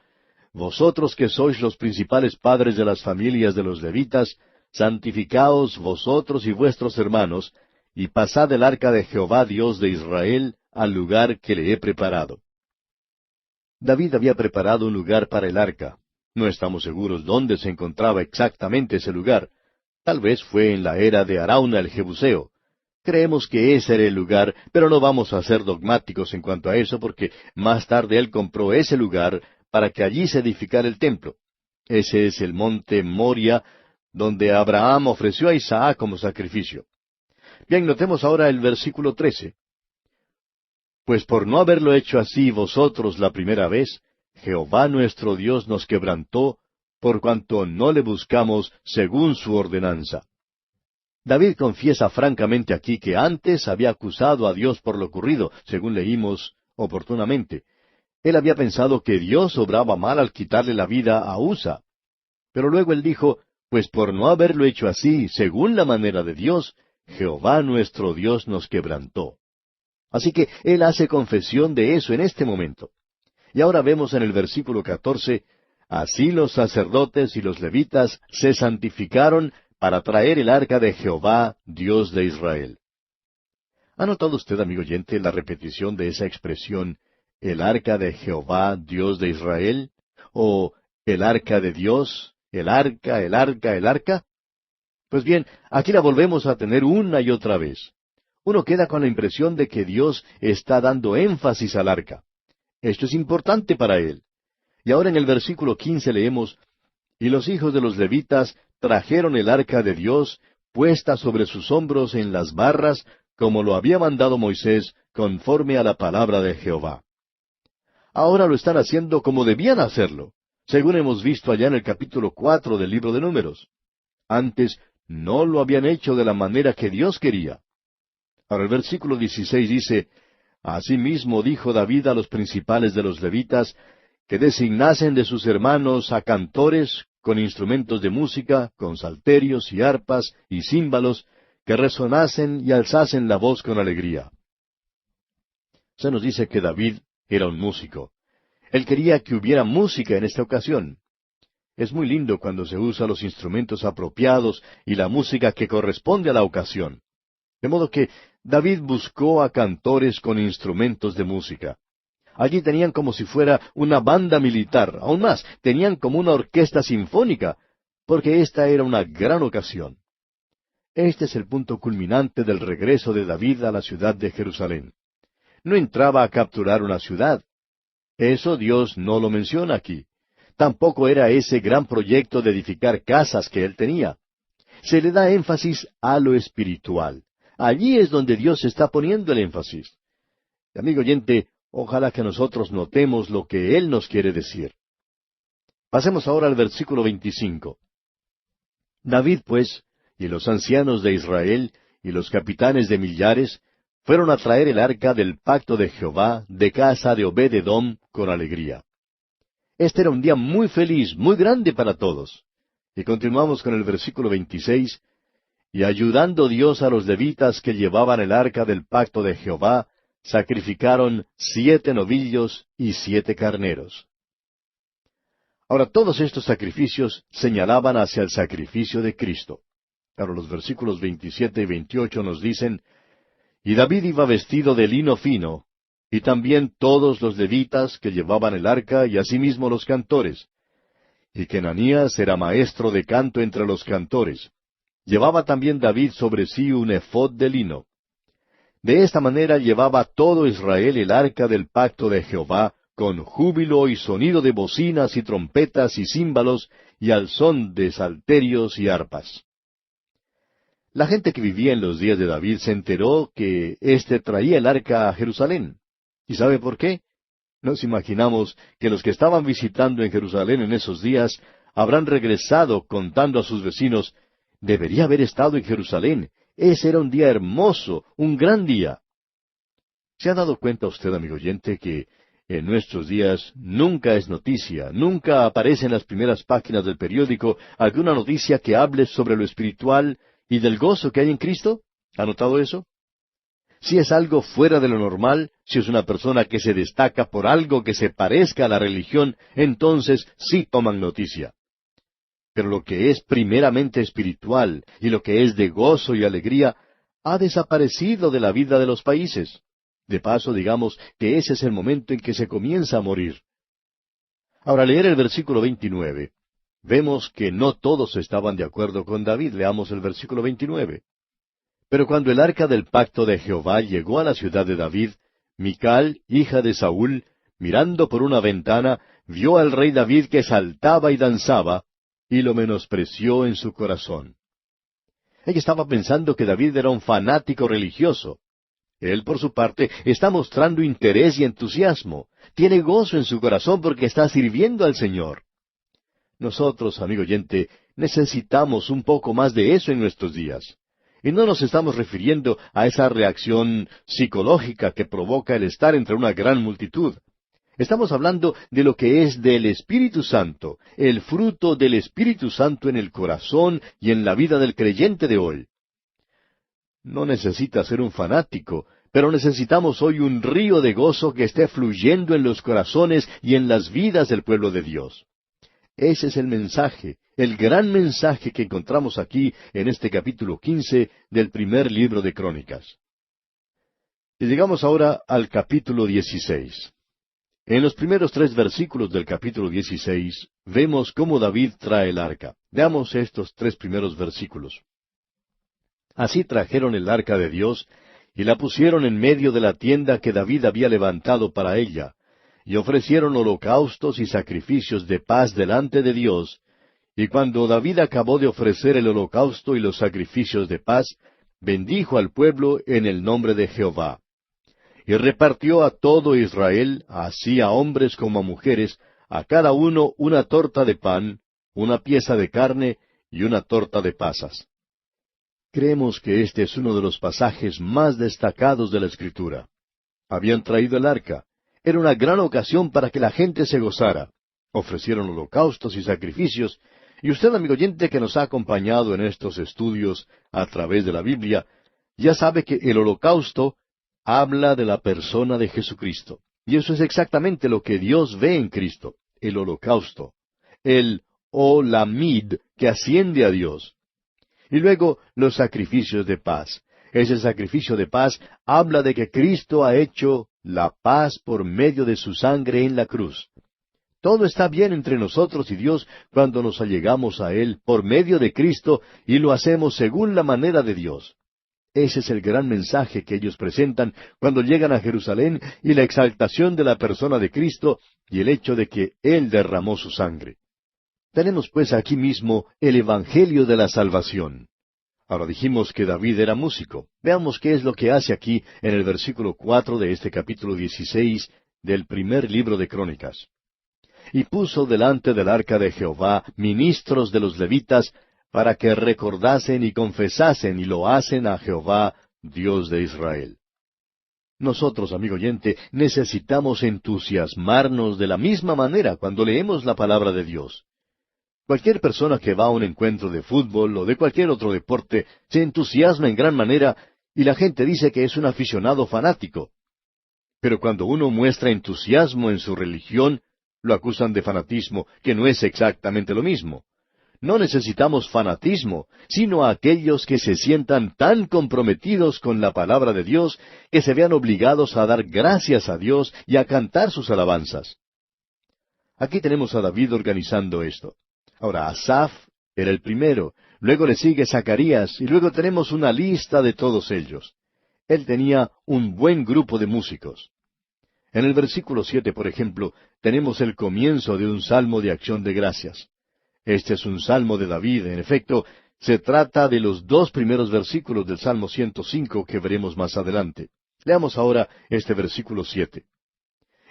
Vosotros que sois los principales padres de las familias de los levitas, santificaos vosotros y vuestros hermanos, y pasad el arca de Jehová Dios de Israel al lugar que le he preparado. David había preparado un lugar para el arca. No estamos seguros dónde se encontraba exactamente ese lugar. Tal vez fue en la era de Arauna el Jebuseo. Creemos que ese era el lugar, pero no vamos a ser dogmáticos en cuanto a eso, porque más tarde él compró ese lugar para que allí se edificara el templo. Ese es el monte Moria, donde Abraham ofreció a Isaac como sacrificio. Bien, notemos ahora el versículo 13. Pues por no haberlo hecho así vosotros la primera vez, Jehová nuestro Dios nos quebrantó, por cuanto no le buscamos según su ordenanza. David confiesa francamente aquí que antes había acusado a Dios por lo ocurrido, según leímos oportunamente. Él había pensado que Dios obraba mal al quitarle la vida a Usa. Pero luego él dijo, pues por no haberlo hecho así, según la manera de Dios, Jehová nuestro Dios nos quebrantó. Así que él hace confesión de eso en este momento. Y ahora vemos en el versículo 14, Así los sacerdotes y los levitas se santificaron para traer el arca de Jehová, Dios de Israel. ¿Ha notado usted, amigo oyente, la repetición de esa expresión, el arca de Jehová, Dios de Israel? ¿O el arca de Dios? ¿El arca, el arca, el arca? Pues bien, aquí la volvemos a tener una y otra vez. Uno queda con la impresión de que Dios está dando énfasis al arca. Esto es importante para él. Y ahora en el versículo 15 leemos, y los hijos de los levitas trajeron el arca de Dios, puesta sobre sus hombros en las barras, como lo había mandado Moisés, conforme a la palabra de Jehová. Ahora lo están haciendo como debían hacerlo, según hemos visto allá en el capítulo 4 del libro de Números. Antes no lo habían hecho de la manera que Dios quería. Ahora el versículo 16 dice, Asimismo dijo David a los principales de los levitas, que designasen de sus hermanos a cantores con instrumentos de música, con salterios y arpas y címbalos, que resonasen y alzasen la voz con alegría. Se nos dice que David era un músico. Él quería que hubiera música en esta ocasión. Es muy lindo cuando se usa los instrumentos apropiados y la música que corresponde a la ocasión. De modo que David buscó a cantores con instrumentos de música. Allí tenían como si fuera una banda militar, aún más, tenían como una orquesta sinfónica, porque esta era una gran ocasión. Este es el punto culminante del regreso de David a la ciudad de Jerusalén. No entraba a capturar una ciudad. Eso Dios no lo menciona aquí. Tampoco era ese gran proyecto de edificar casas que él tenía. Se le da énfasis a lo espiritual. Allí es donde Dios está poniendo el énfasis. Y, amigo oyente, ojalá que nosotros notemos lo que Él nos quiere decir. Pasemos ahora al versículo 25. David, pues, y los ancianos de Israel, y los capitanes de millares, fueron a traer el arca del pacto de Jehová de casa de Obed-edom con alegría. Este era un día muy feliz, muy grande para todos. Y continuamos con el versículo 26. Y ayudando Dios a los levitas que llevaban el arca del pacto de Jehová, sacrificaron 7 novillos y 7 carneros. Ahora, todos estos sacrificios señalaban hacia el sacrificio de Cristo. Ahora, los versículos 27 y 28 nos dicen, Y David iba vestido de lino fino, y también todos los levitas que llevaban el arca, y asimismo los cantores. Y que Ananías era maestro de canto entre los cantores. Llevaba también David sobre sí un efod de lino. De esta manera llevaba todo Israel el arca del pacto de Jehová, con júbilo y sonido de bocinas y trompetas y címbalos, y al son de salterios y arpas. La gente que vivía en los días de David se enteró que éste traía el arca a Jerusalén. ¿Y sabe por qué? Nos imaginamos que los que estaban visitando en Jerusalén en esos días habrán regresado contando a sus vecinos, debería haber estado en Jerusalén. Ese era un día hermoso, un gran día. ¿Se ha dado cuenta usted, amigo oyente, que en nuestros días nunca es noticia, nunca aparece en las primeras páginas del periódico alguna noticia que hable sobre lo espiritual y del gozo que hay en Cristo? ¿Ha notado eso? Si es algo fuera de lo normal, si es una persona que se destaca por algo que se parezca a la religión, entonces sí toman noticia. Pero lo que es primeramente espiritual y lo que es de gozo y alegría ha desaparecido de la vida de los países. De paso, digamos que ese es el momento en que se comienza a morir. Ahora, al leer el versículo 29, vemos que no todos estaban de acuerdo con David. Leamos el versículo 29. Pero cuando el arca del pacto de Jehová llegó a la ciudad de David, Mical, hija de Saúl, mirando por una ventana, vio al rey David que saltaba y danzaba, y lo menospreció en su corazón. Ella estaba pensando que David era un fanático religioso. Él, por su parte, está mostrando interés y entusiasmo. Tiene gozo en su corazón porque está sirviendo al Señor. Nosotros, amigo oyente, necesitamos un poco más de eso en nuestros días. Y no nos estamos refiriendo a esa reacción psicológica que provoca el estar entre una gran multitud. Estamos hablando de lo que es del Espíritu Santo, el fruto del Espíritu Santo en el corazón y en la vida del creyente de hoy. No necesita ser un fanático, pero necesitamos hoy un río de gozo que esté fluyendo en los corazones y en las vidas del pueblo de Dios. Ese es el mensaje, el gran mensaje que encontramos aquí en este capítulo 15 del primer libro de Crónicas. Y llegamos ahora al capítulo 16. En los primeros 3 versículos del capítulo 16 vemos cómo David trae el arca. Veamos estos 3 primeros versículos. Así trajeron el arca de Dios y la pusieron en medio de la tienda que David había levantado para ella, y ofrecieron holocaustos y sacrificios de paz delante de Dios. Y cuando David acabó de ofrecer el holocausto y los sacrificios de paz, bendijo al pueblo en el nombre de Jehová. Y repartió a todo Israel, así a hombres como a mujeres, a cada uno una torta de pan, una pieza de carne y una torta de pasas. Creemos que este es uno de los pasajes más destacados de la Escritura. Habían traído el arca. Era una gran ocasión para que la gente se gozara. Ofrecieron holocaustos y sacrificios, y usted, amigo oyente, que nos ha acompañado en estos estudios a través de la Biblia, ya sabe que el holocausto habla de la persona de Jesucristo. Y eso es exactamente lo que Dios ve en Cristo, el holocausto, el olamid que asciende a Dios. Y luego los sacrificios de paz. Ese sacrificio de paz habla de que Cristo ha hecho la paz por medio de su sangre en la cruz. Todo está bien entre nosotros y Dios cuando nos allegamos a Él por medio de Cristo y lo hacemos según la manera de Dios. Ese es el gran mensaje que ellos presentan cuando llegan a Jerusalén y la exaltación de la persona de Cristo y el hecho de que Él derramó su sangre. Tenemos pues aquí mismo el Evangelio de la salvación. Ahora dijimos que David era músico. Veamos qué es lo que hace aquí en el versículo 4 de este capítulo 16 del primer libro de Crónicas. Y puso delante del arca de Jehová ministros de los levitas, para que recordasen y confesasen y lo hacen a Jehová, Dios de Israel. Nosotros, amigo oyente, necesitamos entusiasmarnos de la misma manera cuando leemos la palabra de Dios. Cualquier persona que va a un encuentro de fútbol o de cualquier otro deporte se entusiasma en gran manera y la gente dice que es un aficionado fanático. Pero cuando uno muestra entusiasmo en su religión, lo acusan de fanatismo, que no es exactamente lo mismo. No necesitamos fanatismo, sino a aquellos que se sientan tan comprometidos con la palabra de Dios que se vean obligados a dar gracias a Dios y a cantar sus alabanzas. Aquí tenemos a David organizando esto. Ahora, Asaf era el primero, luego le sigue Zacarías y luego tenemos una lista de todos ellos. Él tenía un buen grupo de músicos. En el versículo 7, por ejemplo, tenemos el comienzo de un salmo de acción de gracias. Este es un salmo de David, en efecto, se trata de los 2 primeros versículos del Salmo 105 que veremos más adelante. Leamos ahora este versículo 7.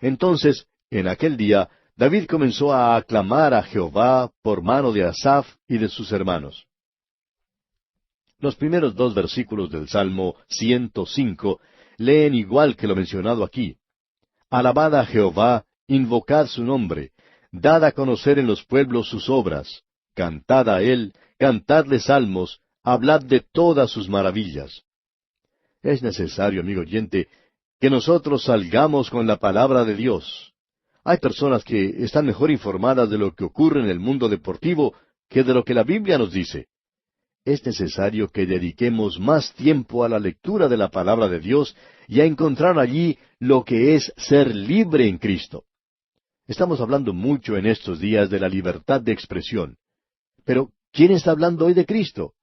Entonces, en aquel día, David comenzó a aclamar a Jehová por mano de Asaf y de sus hermanos. Los primeros 2 versículos del Salmo 105 leen igual que lo mencionado aquí. Alabad a Jehová, invocad su nombre, dad a conocer en los pueblos sus obras, cantad a él, cantadle salmos, hablad de todas sus maravillas. Es necesario, amigo oyente, que nosotros salgamos con la palabra de Dios. Hay personas que están mejor informadas de lo que ocurre en el mundo deportivo que de lo que la Biblia nos dice. Es necesario que dediquemos más tiempo a la lectura de la palabra de Dios y a encontrar allí lo que es ser libre en Cristo. Estamos hablando mucho en estos días de la libertad de expresión. Pero, ¿quién está hablando hoy de Cristo?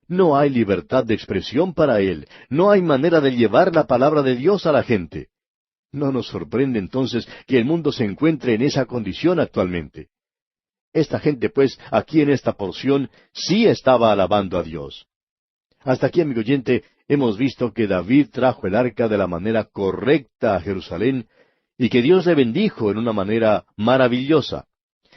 No hay libertad de expresión para Él. No hay manera de llevar la palabra de Dios a la gente. No nos sorprende entonces que el mundo se encuentre en esa condición actualmente. Esta gente, pues, aquí en esta porción, sí estaba alabando a Dios. Hasta aquí, amigo oyente, hemos visto que David trajo el arca de la manera correcta a Jerusalén, y que Dios le bendijo en una manera maravillosa.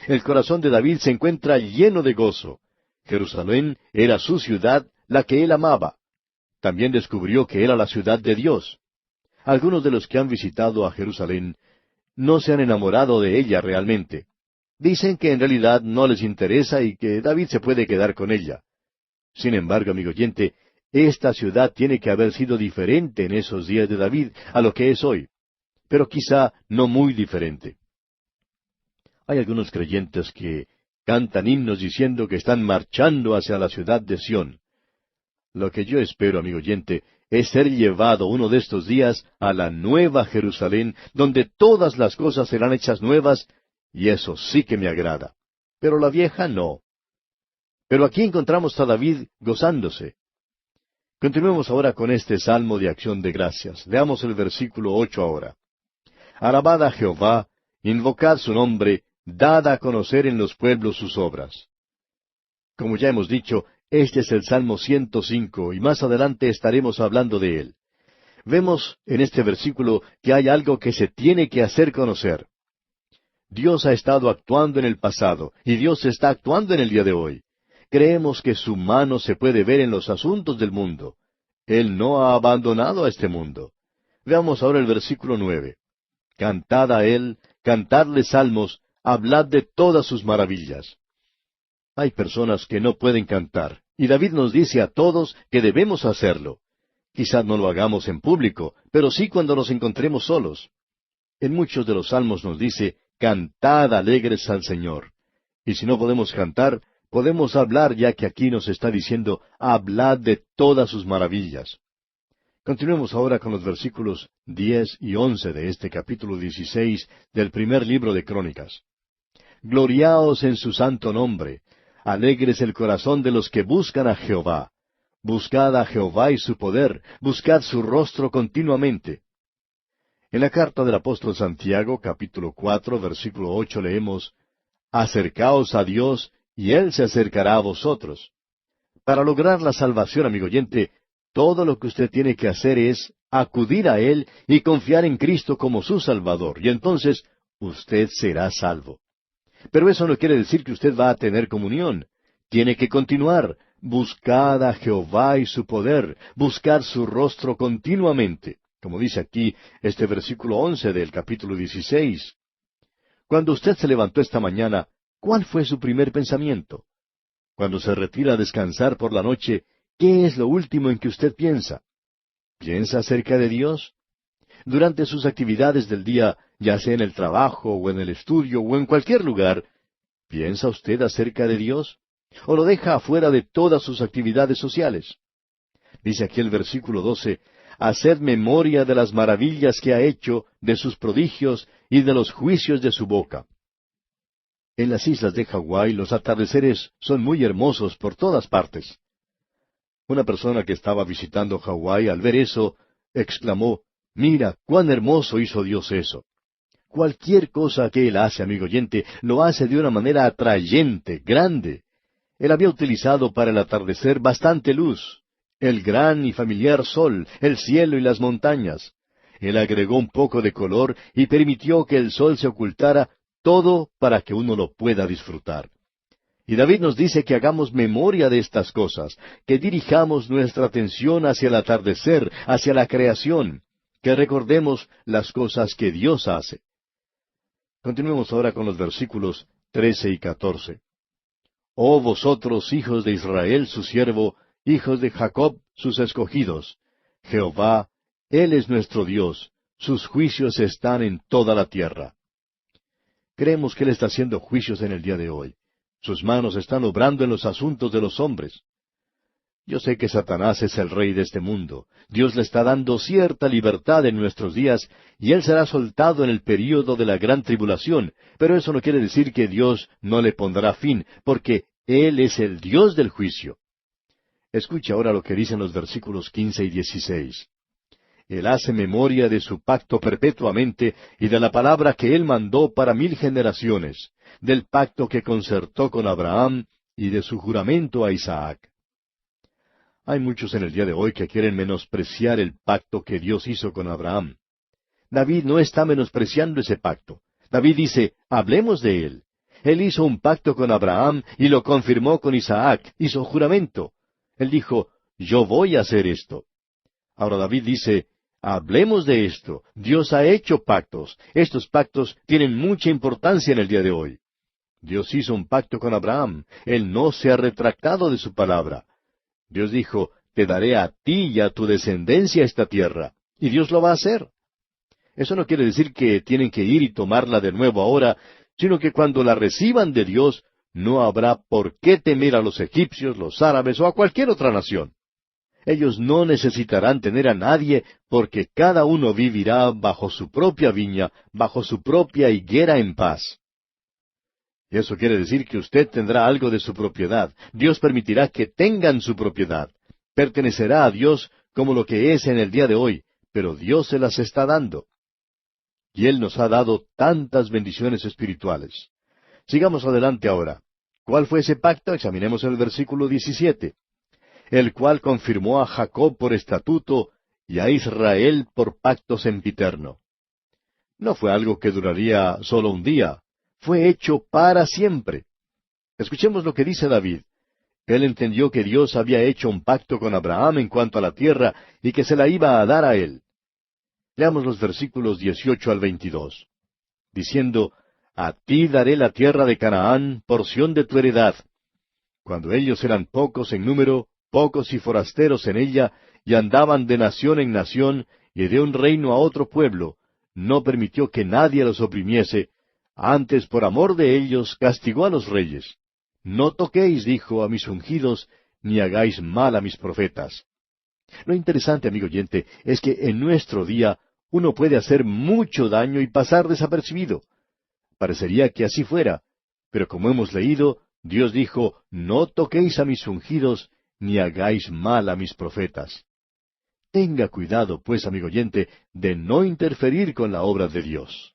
El corazón de David se encuentra lleno de gozo. Jerusalén era su ciudad, la que él amaba. También descubrió que era la ciudad de Dios. Algunos de los que han visitado a Jerusalén no se han enamorado de ella realmente. Dicen que en realidad no les interesa y que David se puede quedar con ella. Sin embargo, amigo oyente, esta ciudad tiene que haber sido diferente en esos días de David a lo que es hoy, pero quizá no muy diferente. Hay algunos creyentes que Cantan himnos diciendo que están marchando hacia la ciudad de Sión. Lo que yo espero, amigo oyente, es ser llevado uno de estos días a la nueva Jerusalén, donde todas las cosas serán hechas nuevas, y eso sí que me agrada. Pero la vieja no. Pero aquí encontramos a David gozándose. Continuemos ahora con este salmo de acción de gracias. Leamos el versículo 8 ahora. Alabad a Jehová, invocad su nombre, dad a conocer en los pueblos sus obras. Como ya hemos dicho, este es el Salmo 105, y más adelante estaremos hablando de él. Vemos en este versículo que hay algo que se tiene que hacer conocer. Dios ha estado actuando en el pasado, y Dios está actuando en el día de hoy. Creemos que su mano se puede ver en los asuntos del mundo. Él no ha abandonado a este mundo. Veamos ahora el versículo 9. Cantad a Él, cantadle salmos, hablad de todas sus maravillas. Hay personas que no pueden cantar, y David nos dice a todos que debemos hacerlo. Quizás no lo hagamos en público, pero sí cuando nos encontremos solos. En muchos de los salmos nos dice, cantad alegres al Señor. Y si no podemos cantar, podemos hablar, ya que aquí nos está diciendo, hablad de todas sus maravillas. Continuemos ahora con los versículos 10 y 11 de este capítulo 16 del primer libro de Crónicas. Gloriaos en su santo nombre, alegres el corazón de los que buscan a Jehová. Buscad a Jehová y su poder, buscad su rostro continuamente. En la carta del apóstol Santiago, capítulo 4, versículo 8, leemos, Acercaos a Dios, y Él se acercará a vosotros. Para lograr la salvación, amigo oyente, todo lo que usted tiene que hacer es acudir a Él y confiar en Cristo como su Salvador, y entonces usted será salvo. Pero eso no quiere decir que usted va a tener comunión. Tiene que continuar. Buscad a Jehová y su poder, buscad su rostro continuamente, como dice aquí este versículo 11 del capítulo 16. Cuando usted se levantó esta mañana, ¿cuál fue su primer pensamiento? Cuando se retira a descansar por la noche, ¿qué es lo último en que usted piensa? ¿Piensa acerca de Dios? Durante sus actividades del día, ya sea en el trabajo, o en el estudio, o en cualquier lugar, ¿piensa usted acerca de Dios? ¿O lo deja afuera de todas sus actividades sociales? Dice aquí el versículo 12, Haced memoria de las maravillas que ha hecho, de sus prodigios y de los juicios de su boca. En las islas de Hawái los atardeceres son muy hermosos por todas partes. Una persona que estaba visitando Hawái al ver eso, exclamó, Mira, cuán hermoso hizo Dios eso. Cualquier cosa que Él hace, amigo oyente, lo hace de una manera atrayente, grande. Él había utilizado para el atardecer bastante luz, el gran y familiar sol, el cielo y las montañas. Él agregó un poco de color y permitió que el sol se ocultara, todo para que uno lo pueda disfrutar. Y David nos dice que hagamos memoria de estas cosas, que dirijamos nuestra atención hacia el atardecer, hacia la creación, que recordemos las cosas que Dios hace. Continuemos ahora con los versículos 13 y 14. Oh vosotros, hijos de Israel, su siervo, hijos de Jacob, sus escogidos. Jehová, Él es nuestro Dios, sus juicios están en toda la tierra. Creemos que Él está haciendo juicios en el día de hoy. Sus manos están obrando en los asuntos de los hombres. Yo sé que Satanás es el rey de este mundo. Dios le está dando cierta libertad en nuestros días, y él será soltado en el período de la gran tribulación, pero eso no quiere decir que Dios no le pondrá fin, porque Él es el Dios del juicio. Escuche ahora lo que dicen los versículos 15 y 16. Él hace memoria de su pacto perpetuamente y de la palabra que Él mandó para 1000 generaciones, del pacto que concertó con Abraham y de su juramento a Isaac. Hay muchos en el día de hoy que quieren menospreciar el pacto que Dios hizo con Abraham. David no está menospreciando ese pacto. David dice, hablemos de él. Él hizo un pacto con Abraham y lo confirmó con Isaac, hizo juramento. Él dijo, yo voy a hacer esto. Ahora David dice, hablemos de esto. Dios ha hecho pactos. Estos pactos tienen mucha importancia en el día de hoy. Dios hizo un pacto con Abraham. Él no se ha retractado de su palabra. Dios dijo, te daré a ti y a tu descendencia esta tierra. Y Dios lo va a hacer. Eso no quiere decir que tienen que ir y tomarla de nuevo ahora, sino que cuando la reciban de Dios, no habrá por qué temer a los egipcios, los árabes o a cualquier otra nación. Ellos no necesitarán tener a nadie, porque cada uno vivirá bajo su propia viña, bajo su propia higuera en paz. Y eso quiere decir que usted tendrá algo de su propiedad. Dios permitirá que tengan su propiedad. Pertenecerá a Dios como lo que es en el día de hoy, pero Dios se las está dando. Y Él nos ha dado tantas bendiciones espirituales. Sigamos adelante ahora. ¿Cuál fue ese pacto? Examinemos el versículo 17. El cual confirmó a Jacob por estatuto y a Israel por pacto sempiterno. No fue algo que duraría solo un día. Fue hecho para siempre. Escuchemos lo que dice David. Él entendió que Dios había hecho un pacto con Abraham en cuanto a la tierra y que se la iba a dar a él. Leamos los versículos 18 al 22. Diciendo, a ti daré la tierra de Canaán, porción de tu heredad. Cuando ellos eran pocos en número, pocos y forasteros en ella, y andaban de nación en nación, y de un reino a otro pueblo, no permitió que nadie los oprimiese, antes por amor de ellos castigó a los reyes. No toquéis, dijo, a mis ungidos, ni hagáis mal a mis profetas. Lo interesante, amigo oyente, es que en nuestro día uno puede hacer mucho daño y pasar desapercibido. Parecería que así fuera, pero como hemos leído, Dios dijo, no toquéis a mis ungidos, ni hagáis mal a mis profetas. Tenga cuidado, pues, amigo oyente, de no interferir con la obra de Dios.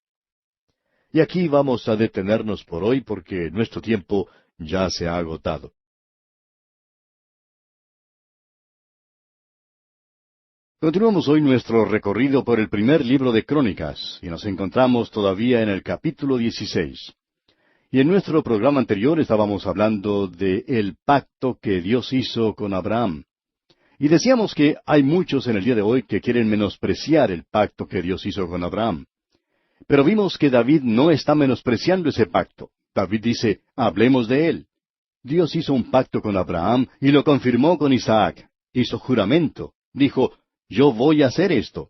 Y aquí vamos a detenernos por hoy porque nuestro tiempo ya se ha agotado. Continuamos hoy nuestro recorrido por el primer libro de Crónicas, y nos encontramos todavía en el capítulo 16. Y en nuestro programa anterior estábamos hablando de el pacto que Dios hizo con Abraham. Y decíamos que hay muchos en el día de hoy que quieren menospreciar el pacto que Dios hizo con Abraham. Pero vimos que David no está menospreciando ese pacto. David dice, hablemos de él. Dios hizo un pacto con Abraham y lo confirmó con Isaac. Hizo juramento. Dijo, yo voy a hacer esto.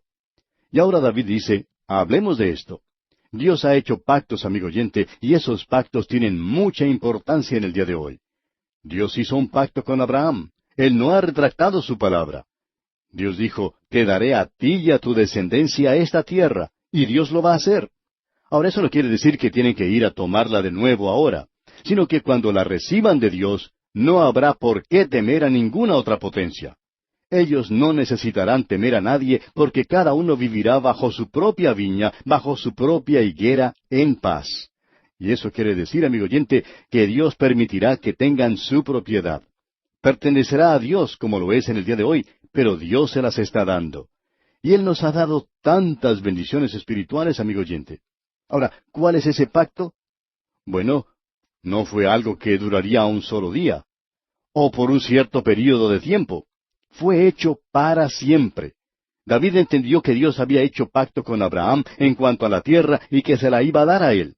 Y ahora David dice, hablemos de esto. Dios ha hecho pactos, amigo oyente, y esos pactos tienen mucha importancia en el día de hoy. Dios hizo un pacto con Abraham. Él no ha retractado su palabra. Dios dijo, te daré a ti y a tu descendencia esta tierra, y Dios lo va a hacer. Ahora eso no quiere decir que tienen que ir a tomarla de nuevo ahora, sino que cuando la reciban de Dios, no habrá por qué temer a ninguna otra potencia. Ellos no necesitarán temer a nadie, porque cada uno vivirá bajo su propia viña, bajo su propia higuera, en paz. Y eso quiere decir, amigo oyente, que Dios permitirá que tengan su propiedad. Pertenecerá a Dios como lo es en el día de hoy, pero Dios se las está dando. Y Él nos ha dado tantas bendiciones espirituales, amigo oyente. Ahora, ¿cuál es ese pacto? Bueno, no fue algo que duraría un solo día, o por un cierto período de tiempo. Fue hecho para siempre. David entendió que Dios había hecho pacto con Abraham en cuanto a la tierra y que se la iba a dar a él.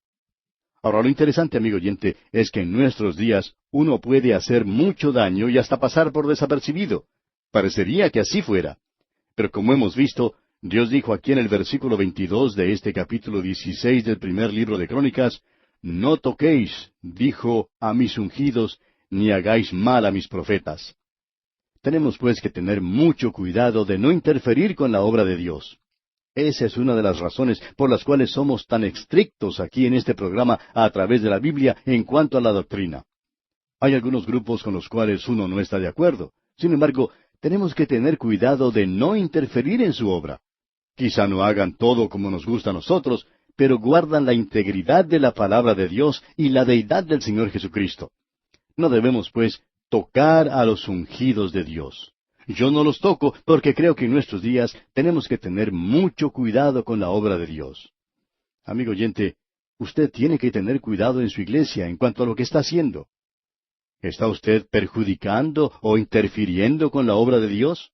Ahora, lo interesante, amigo oyente, es que en nuestros días uno puede hacer mucho daño y hasta pasar por desapercibido. Parecería que así fuera. Pero como hemos visto, Dios dijo aquí en el versículo 22 de este capítulo 16 del primer libro de Crónicas, no toquéis, dijo, a mis ungidos, ni hagáis mal a mis profetas. Tenemos pues que tener mucho cuidado de no interferir con la obra de Dios. Esa es una de las razones por las cuales somos tan estrictos aquí en este programa a través de la Biblia en cuanto a la doctrina. Hay algunos grupos con los cuales uno no está de acuerdo. Sin embargo, tenemos que tener cuidado de no interferir en su obra. Quizá no hagan todo como nos gusta a nosotros, pero guardan la integridad de la palabra de Dios y la deidad del Señor Jesucristo. No debemos, pues, tocar a los ungidos de Dios. Yo no los toco porque creo que en nuestros días tenemos que tener mucho cuidado con la obra de Dios. Amigo oyente, usted tiene que tener cuidado en su iglesia en cuanto a lo que está haciendo. ¿Está usted perjudicando o interfiriendo con la obra de Dios?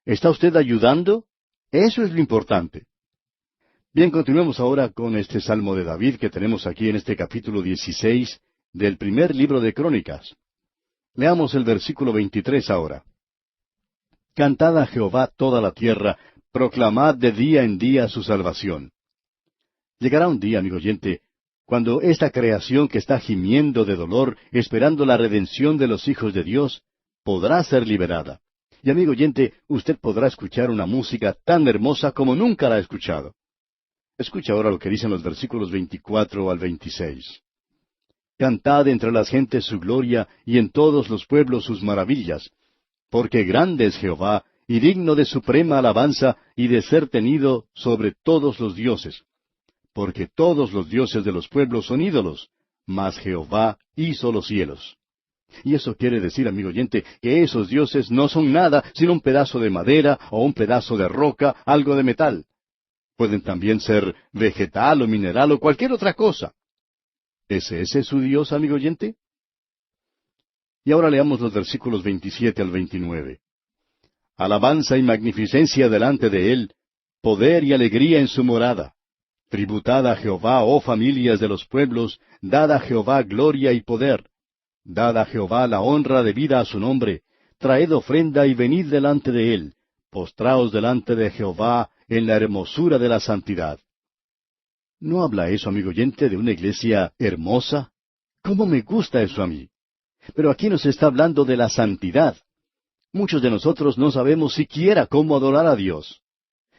¿Está usted ayudando? Eso es lo importante. Bien, continuemos ahora con este Salmo de David que tenemos aquí en este capítulo 16 del primer libro de Crónicas. Leamos el versículo 23 ahora. Cantad a Jehová toda la tierra, proclamad de día en día su salvación. Llegará un día, amigo oyente, cuando esta creación que está gimiendo de dolor, esperando la redención de los hijos de Dios, podrá ser liberada. Y amigo oyente, usted podrá escuchar una música tan hermosa como nunca la ha escuchado. Escucha ahora lo que dicen los versículos 24 al 26. Cantad entre las gentes su gloria y en todos los pueblos sus maravillas, porque grande es Jehová y digno de suprema alabanza y de ser tenido sobre todos los dioses. Porque todos los dioses de los pueblos son ídolos, mas Jehová hizo los cielos. Y eso quiere decir, amigo oyente, que esos dioses no son nada sino un pedazo de madera o un pedazo de roca, algo de metal. Pueden también ser vegetal o mineral o cualquier otra cosa. ¿Es ese su Dios, amigo oyente? Y ahora leamos los versículos 27 al 29. Alabanza y magnificencia delante de él, poder y alegría en su morada. Tributad a Jehová, oh familias de los pueblos, dad a Jehová gloria y poder. Dad a Jehová la honra debida a su nombre. Traed ofrenda y venid delante de él. Postraos delante de Jehová en la hermosura de la santidad. ¿No habla eso, amigo oyente, de una iglesia hermosa? ¿Cómo me gusta eso a mí? Pero aquí nos está hablando de la santidad. Muchos de nosotros no sabemos siquiera cómo adorar a Dios.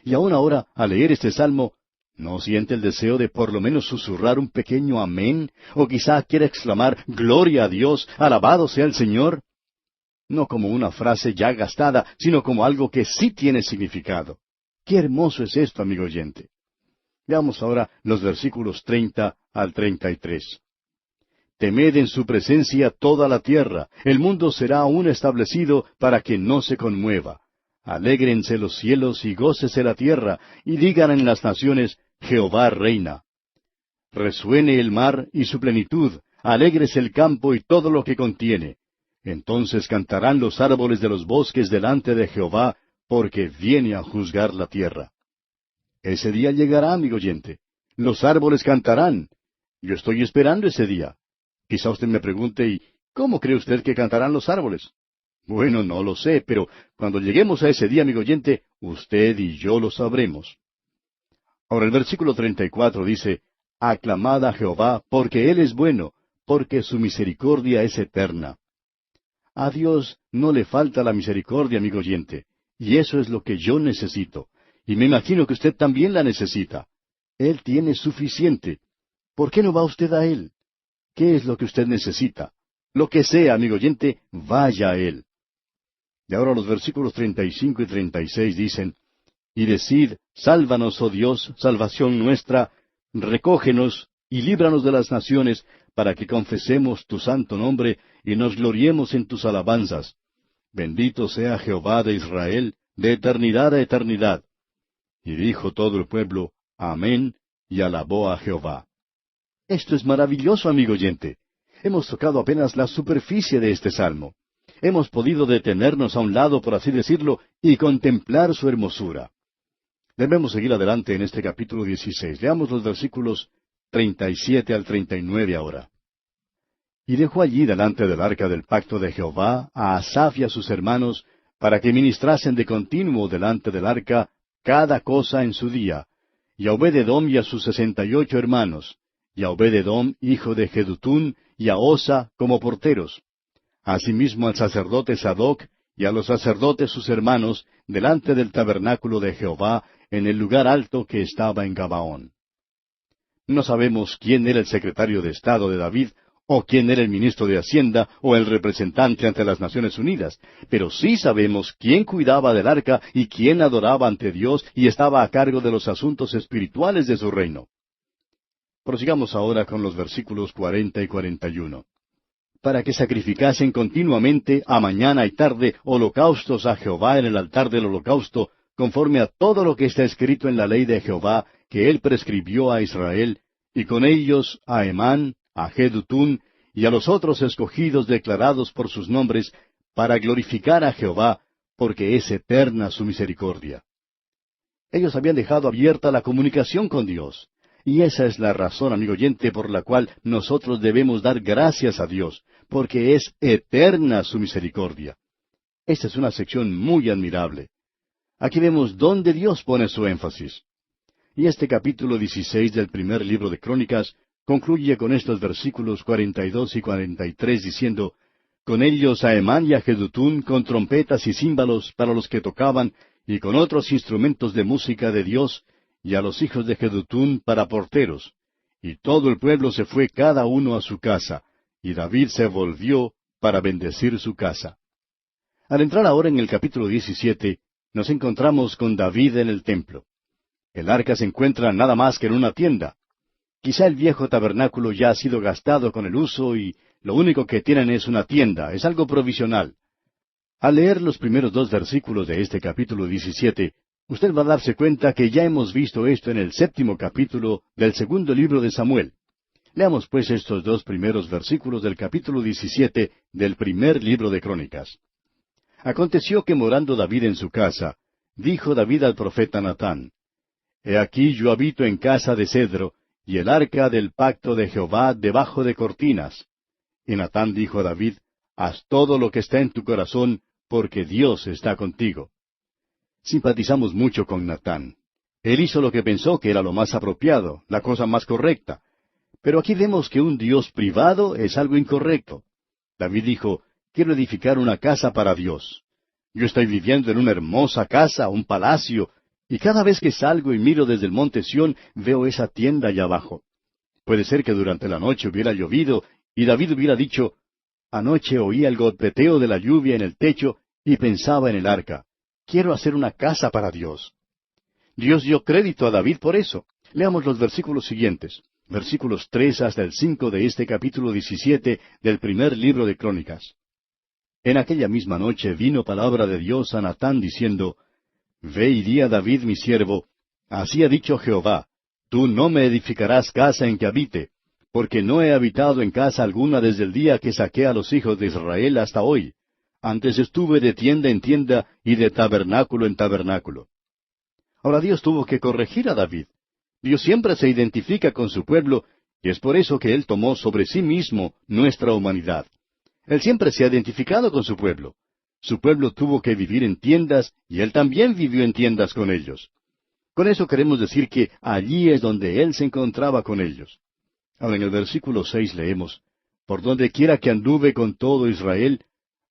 Y aún ahora, al leer este salmo, ¿no siente el deseo de por lo menos susurrar un pequeño amén? ¿O quizá quiera exclamar, gloria a Dios, alabado sea el Señor? No como una frase ya gastada, sino como algo que sí tiene significado. ¡Qué hermoso es esto, amigo oyente! Veamos ahora los versículos 30 al 33. Temed en su presencia toda la tierra, el mundo será aún establecido para que no se conmueva. Alégrense los cielos y gócese la tierra, y digan en las naciones, Jehová reina. Resuene el mar y su plenitud, alégrese el campo y todo lo que contiene. Entonces cantarán los árboles de los bosques delante de Jehová, porque viene a juzgar la tierra. Ese día llegará, amigo oyente. Los árboles cantarán. Yo estoy esperando ese día. Quizá usted me pregunte, ¿y cómo cree usted que cantarán los árboles? Bueno, no lo sé, pero cuando lleguemos a ese día, amigo oyente, usted y yo lo sabremos. Ahora el versículo 34 dice, Aclamad a Jehová, porque Él es bueno, porque su misericordia es eterna. A Dios no le falta la misericordia, amigo oyente, y eso es lo que yo necesito. Y me imagino que usted también la necesita. Él tiene suficiente. ¿Por qué no va usted a Él? ¿Qué es lo que usted necesita? Lo que sea, amigo oyente, vaya a Él. Y ahora los versículos 35 y 36 dicen, Y decid, sálvanos, oh Dios, salvación nuestra, recógenos y líbranos de las naciones, para que confesemos tu santo nombre y nos gloriemos en tus alabanzas. Bendito sea Jehová de Israel, de eternidad a eternidad. Y dijo todo el pueblo, Amén, y alabó a Jehová. Esto es maravilloso, amigo oyente. Hemos tocado apenas la superficie de este salmo. Hemos podido detenernos a un lado, por así decirlo, y contemplar su hermosura. Debemos seguir adelante en este capítulo 16. Leamos los versículos 37 al 39 ahora. Y dejó allí delante del arca del pacto de Jehová a Asaf y a sus hermanos, para que ministrasen de continuo delante del arca cada cosa en su día, y a Obed-edom y a sus 68 hermanos, y a Obed-edom, hijo de Jedutún, y a Osa como porteros. Asimismo al sacerdote Sadoc, y a los sacerdotes sus hermanos, delante del tabernáculo de Jehová, en el lugar alto que estaba en Gabaón. No sabemos quién era el secretario de Estado de David, o quién era el ministro de Hacienda, o el representante ante las Naciones Unidas, pero sí sabemos quién cuidaba del arca y quién adoraba ante Dios y estaba a cargo de los asuntos espirituales de su reino. Prosigamos ahora con los versículos 40 y 41. Para que sacrificasen continuamente, a mañana y tarde, holocaustos a Jehová en el altar del holocausto, conforme a todo lo que está escrito en la ley de Jehová, que él prescribió a Israel, y con ellos a Emán, a Jedutún, y a los otros escogidos declarados por sus nombres, para glorificar a Jehová, porque es eterna su misericordia. Ellos habían dejado abierta la comunicación con Dios. Y esa es la razón, amigo oyente, por la cual nosotros debemos dar gracias a Dios, porque es eterna su misericordia. Esta es una sección muy admirable. Aquí vemos dónde Dios pone su énfasis. Y este capítulo 16 del primer libro de Crónicas concluye con estos versículos 42 y 43 diciendo, con ellos a Emán y a Jedutún con trompetas y címbalos para los que tocaban, y con otros instrumentos de música de Dios, y a los hijos de Jedutún para porteros. Y todo el pueblo se fue cada uno a su casa, y David se volvió para bendecir su casa. Al entrar ahora en el capítulo 17, nos encontramos con David en el templo. El arca se encuentra nada más que en una tienda. Quizá el viejo tabernáculo ya ha sido gastado con el uso y lo único que tienen es una tienda, es algo provisional. Al leer los primeros 2 versículos de este capítulo 17, usted va a darse cuenta que ya hemos visto esto en el 7º capítulo del 2º libro de Samuel. Leamos pues estos 2 primeros versículos del capítulo 17 del primer libro de Crónicas. Aconteció que morando David en su casa, dijo David al profeta Natán, He aquí yo habito en casa de cedro, y el arca del pacto de Jehová debajo de cortinas. Y Natán dijo a David, Haz todo lo que está en tu corazón, porque Dios está contigo. Simpatizamos mucho con Natán. Él hizo lo que pensó que era lo más apropiado, la cosa más correcta. Pero aquí vemos que un Dios privado es algo incorrecto. David dijo, Quiero edificar una casa para Dios. Yo estoy viviendo en una hermosa casa, un palacio, y cada vez que salgo y miro desde el monte Sión, veo esa tienda allá abajo. Puede ser que durante la noche hubiera llovido, y David hubiera dicho, Anoche oí el golpeteo de la lluvia en el techo, y pensaba en el arca. Quiero hacer una casa para Dios. Dios dio crédito a David por eso. Leamos los versículos siguientes, versículos 3 hasta el 5 de este capítulo 17 del primer libro de Crónicas. En aquella misma noche vino palabra de Dios a Natán diciendo, Ve y di a David mi siervo, así ha dicho Jehová, tú no me edificarás casa en que habite, porque no he habitado en casa alguna desde el día que saqué a los hijos de Israel hasta hoy. Antes estuve de tienda en tienda y de tabernáculo en tabernáculo. Ahora Dios tuvo que corregir a David. Dios siempre se identifica con su pueblo, y es por eso que Él tomó sobre sí mismo nuestra humanidad. Él siempre se ha identificado con su pueblo. Su pueblo tuvo que vivir en tiendas, y Él también vivió en tiendas con ellos. Con eso queremos decir que allí es donde Él se encontraba con ellos. Ahora en el versículo 6 leemos, Por donde quiera que anduve con todo Israel,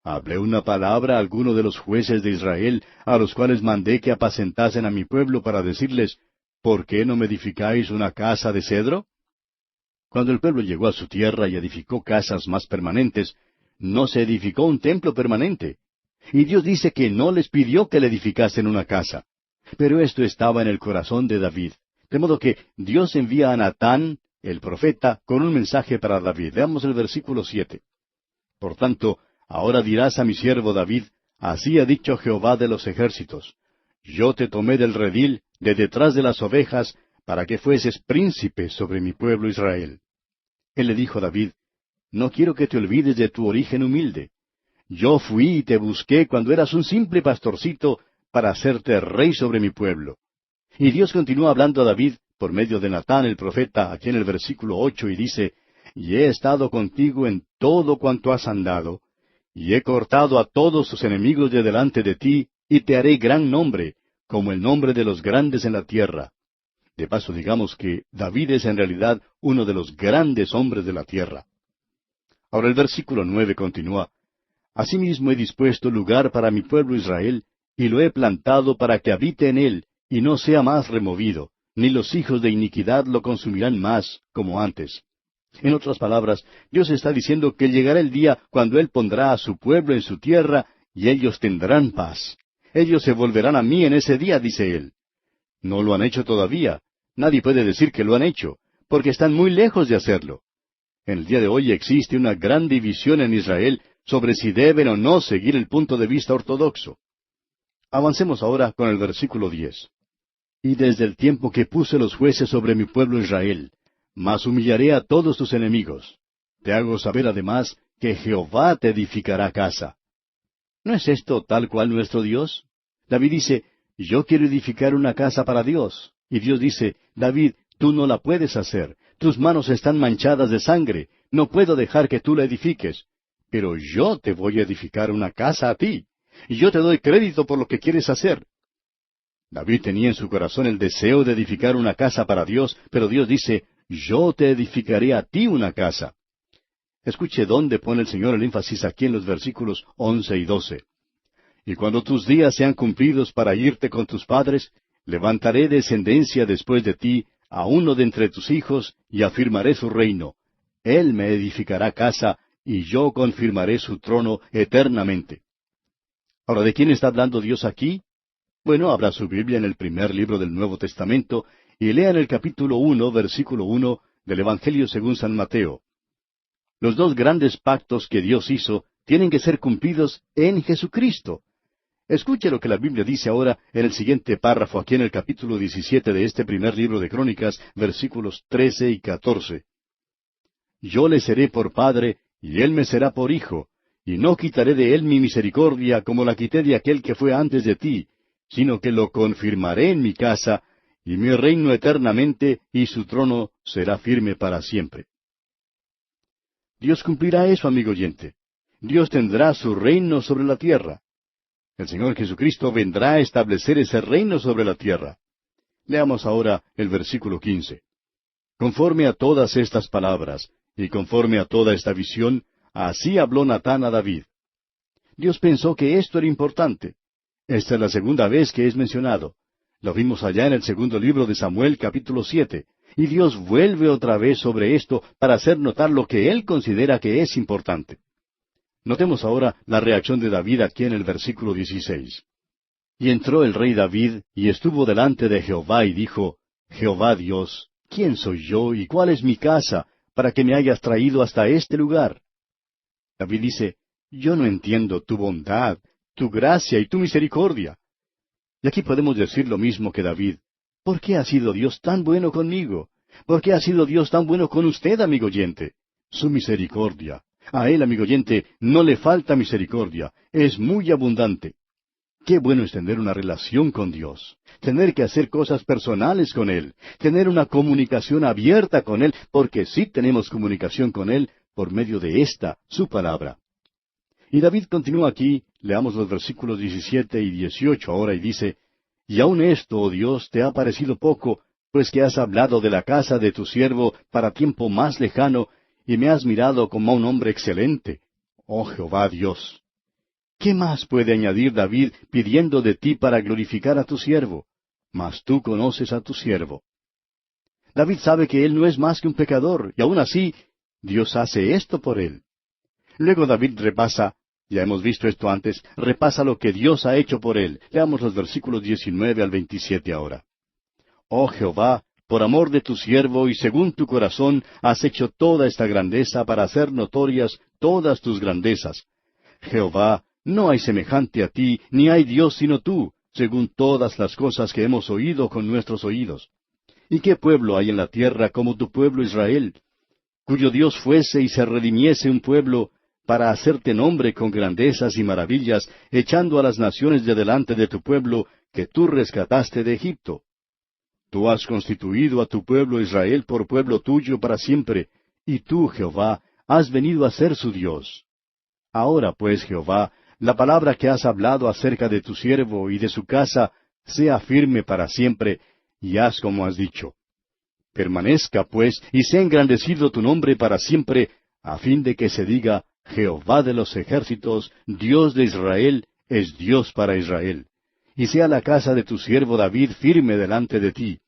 hablé una palabra a alguno de los jueces de Israel, a los cuales mandé que apacentasen a mi pueblo para decirles, ¿por qué no me edificáis una casa de cedro? Cuando el pueblo llegó a su tierra y edificó casas más permanentes, no se edificó un templo permanente. Y Dios dice que no les pidió que le edificasen una casa. Pero esto estaba en el corazón de David. De modo que Dios envía a Natán, el profeta, con un mensaje para David. Veamos el versículo 7. Por tanto, ahora dirás a mi siervo David, así ha dicho Jehová de los ejércitos, yo te tomé del redil, de detrás de las ovejas, para que fueses príncipe sobre mi pueblo Israel. Él le dijo a David, no quiero que te olvides de tu origen humilde. Yo fui y te busqué cuando eras un simple pastorcito para hacerte rey sobre mi pueblo. Y Dios continúa hablando a David por medio de Natán el profeta, aquí en el versículo 8, y dice, y he estado contigo en todo cuanto has andado, y he cortado a todos tus enemigos de delante de ti, y te haré gran nombre, como el nombre de los grandes en la tierra. De paso digamos que David es en realidad uno de los grandes hombres de la tierra. Ahora el versículo 9 continúa, Asimismo he dispuesto lugar para mi pueblo Israel, y lo he plantado para que habite en él, y no sea más removido, ni los hijos de iniquidad lo consumirán más, como antes. En otras palabras, Dios está diciendo que llegará el día cuando Él pondrá a su pueblo en su tierra, y ellos tendrán paz. Ellos se volverán a mí en ese día, dice Él. No lo han hecho todavía. Nadie puede decir que lo han hecho, porque están muy lejos de hacerlo. En el día de hoy existe una gran división en Israel sobre si deben o no seguir el punto de vista ortodoxo. Avancemos ahora con el versículo 10. Y desde el tiempo que puse los jueces sobre mi pueblo Israel, mas humillaré a todos tus enemigos. Te hago saber además que Jehová te edificará casa. ¿No es esto tal cual nuestro Dios? David dice, yo quiero edificar una casa para Dios. Y Dios dice, David, tú no la puedes hacer. Tus manos están manchadas de sangre. No puedo dejar que tú la edifiques. Pero yo te voy a edificar una casa a ti. Y yo te doy crédito por lo que quieres hacer. David tenía en su corazón el deseo de edificar una casa para Dios, pero Dios dice, yo te edificaré a ti una casa. Escuche dónde pone el Señor el énfasis aquí en los versículos 11 y 12. Y cuando tus días sean cumplidos para irte con tus padres, levantaré descendencia después de ti, a uno de entre tus hijos, y afirmaré su reino. Él me edificará casa, y yo confirmaré su trono eternamente. Ahora, ¿de quién está hablando Dios aquí? Bueno, abra su Biblia en el primer libro del Nuevo Testamento, y lea en el capítulo 1, versículo 1, del Evangelio según San Mateo. Los dos grandes pactos que Dios hizo tienen que ser cumplidos en Jesucristo. Escuche lo que la Biblia dice ahora en el siguiente párrafo, aquí en el capítulo 17 de este primer libro de Crónicas, versículos 13 y 14. Yo le seré por padre, y él me será por hijo, y no quitaré de él mi misericordia como la quité de aquel que fue antes de ti, sino que lo confirmaré en mi casa, y mi reino eternamente, y su trono será firme para siempre. Dios cumplirá eso, amigo oyente. Dios tendrá su reino sobre la tierra. El Señor Jesucristo vendrá a establecer ese reino sobre la tierra. Leamos ahora el versículo 15. Conforme a todas estas palabras, y conforme a toda esta visión, así habló Natán a David. Dios pensó que esto era importante. Esta es la segunda vez que es mencionado. Lo vimos allá en el segundo libro de Samuel, capítulo 7. Y Dios vuelve otra vez sobre esto para hacer notar lo que Él considera que es importante. Notemos ahora la reacción de David aquí en el versículo 16. Y entró el rey David, y estuvo delante de Jehová, y dijo, Jehová Dios, ¿quién soy yo, y cuál es mi casa, para que me hayas traído hasta este lugar? David dice, yo no entiendo tu bondad, tu gracia y tu misericordia. Y aquí podemos decir lo mismo que David. ¿Por qué ha sido Dios tan bueno conmigo? ¿Por qué ha sido Dios tan bueno con usted, amigo oyente? Su misericordia. A Él, amigo oyente, no le falta misericordia. Es muy abundante. Qué bueno es tener una relación con Dios. Tener que hacer cosas personales con Él. Tener una comunicación abierta con Él, porque sí tenemos comunicación con Él por medio de esta, su palabra. Y David continúa aquí, leamos los versículos 17 y 18 ahora, y dice, Y aun esto, oh Dios, te ha parecido poco, pues que has hablado de la casa de tu siervo para tiempo más lejano, y me has mirado como a un hombre excelente. Oh Jehová Dios. ¿Qué más puede añadir David pidiendo de ti para glorificar a tu siervo? Mas tú conoces a tu siervo. David sabe que él no es más que un pecador, y aun así, Dios hace esto por él. Luego David repasa, ya hemos visto esto antes, repasa lo que Dios ha hecho por él. Leamos los versículos 19 al 27 ahora. Oh Jehová, por amor de tu siervo y según tu corazón, has hecho toda esta grandeza para hacer notorias todas tus grandezas. Jehová, no hay semejante a ti, ni hay Dios sino tú, según todas las cosas que hemos oído con nuestros oídos. ¿Y qué pueblo hay en la tierra como tu pueblo Israel, cuyo Dios fuese y se redimiese un pueblo, para hacerte nombre con grandezas y maravillas, echando a las naciones de delante de tu pueblo, que tú rescataste de Egipto? Tú has constituido a tu pueblo Israel por pueblo tuyo para siempre, y tú, Jehová, has venido a ser su Dios. Ahora pues, Jehová, la palabra que has hablado acerca de tu siervo y de su casa, sea firme para siempre, y haz como has dicho. Permanezca, pues, y sea engrandecido tu nombre para siempre, a fin de que se diga, Jehová de los ejércitos, Dios de Israel, es Dios para Israel. Y sea la casa de tu siervo David firme delante de ti.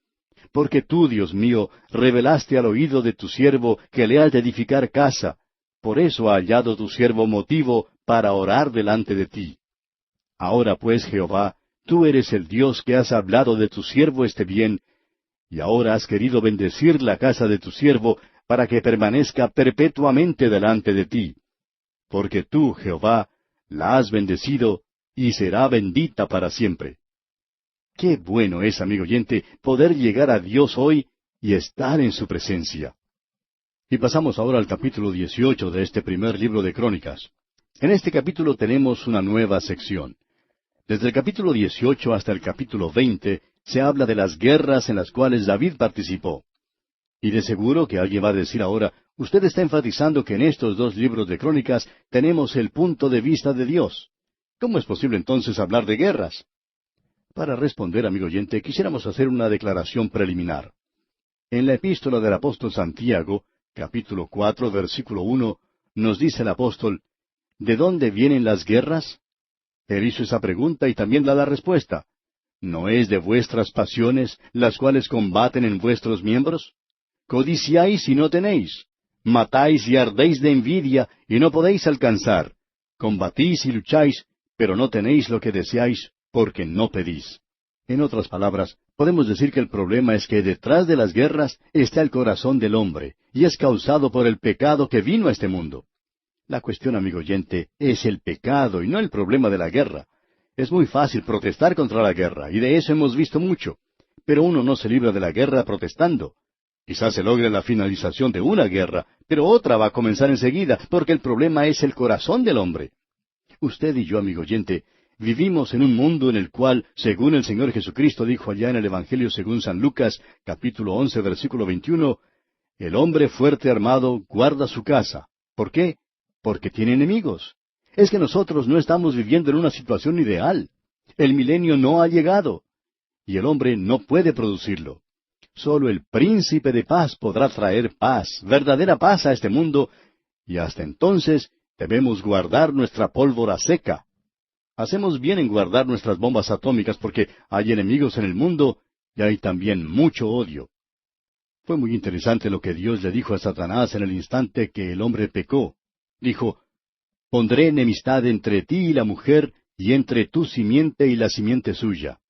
Porque tú, Dios mío, revelaste al oído de tu siervo que le has de edificar casa. Por eso ha hallado tu siervo motivo para orar delante de ti. Ahora pues, Jehová, tú eres el Dios que has hablado de tu siervo este bien, y ahora has querido bendecir la casa de tu siervo para que permanezca perpetuamente delante de ti. Porque tú, Jehová, la has bendecido y será bendita para siempre. Qué bueno es, amigo oyente, poder llegar a Dios hoy y estar en su presencia. Y pasamos ahora al capítulo 18 de este primer libro de Crónicas. En este capítulo tenemos una nueva sección. Desde el capítulo 18 hasta el capítulo 20 se habla de las guerras en las cuales David participó. Y de seguro que alguien va a decir ahora, usted está enfatizando que en estos dos libros de Crónicas tenemos el punto de vista de Dios. ¿Cómo es posible entonces hablar de guerras? Para responder, amigo oyente, quisiéramos hacer una declaración preliminar. En la epístola del apóstol Santiago, capítulo 4, versículo 1, nos dice el apóstol, ¿de dónde vienen las guerras? Él hizo esa pregunta y también da la respuesta. ¿No es de vuestras pasiones, las cuales combaten en vuestros miembros? Codiciáis y no tenéis. Matáis y ardéis de envidia y no podéis alcanzar. Combatís y lucháis, pero no tenéis lo que deseáis, porque no pedís. En otras palabras, podemos decir que el problema es que detrás de las guerras está el corazón del hombre, y es causado por el pecado que vino a este mundo. La cuestión, amigo oyente, es el pecado y no el problema de la guerra. Es muy fácil protestar contra la guerra, y de eso hemos visto mucho. Pero uno no se libra de la guerra protestando. Quizás se logre la finalización de una guerra, pero otra va a comenzar enseguida, porque el problema es el corazón del hombre. Usted y yo, amigo oyente, vivimos en un mundo en el cual, según el Señor Jesucristo dijo allá en el Evangelio según San Lucas, capítulo 11, versículo 21, el hombre fuerte armado guarda su casa. ¿Por qué? Porque tiene enemigos. Es que nosotros no estamos viviendo en una situación ideal. El milenio no ha llegado. Y el hombre no puede producirlo. Solo el príncipe de paz podrá traer paz, verdadera paz a este mundo, y hasta entonces debemos guardar nuestra pólvora seca. Hacemos bien en guardar nuestras bombas atómicas porque hay enemigos en el mundo y hay también mucho odio. Fue muy interesante lo que Dios le dijo a Satanás en el instante que el hombre pecó. Dijo, pondré enemistad entre ti y la mujer, y entre tu simiente y la simiente suya.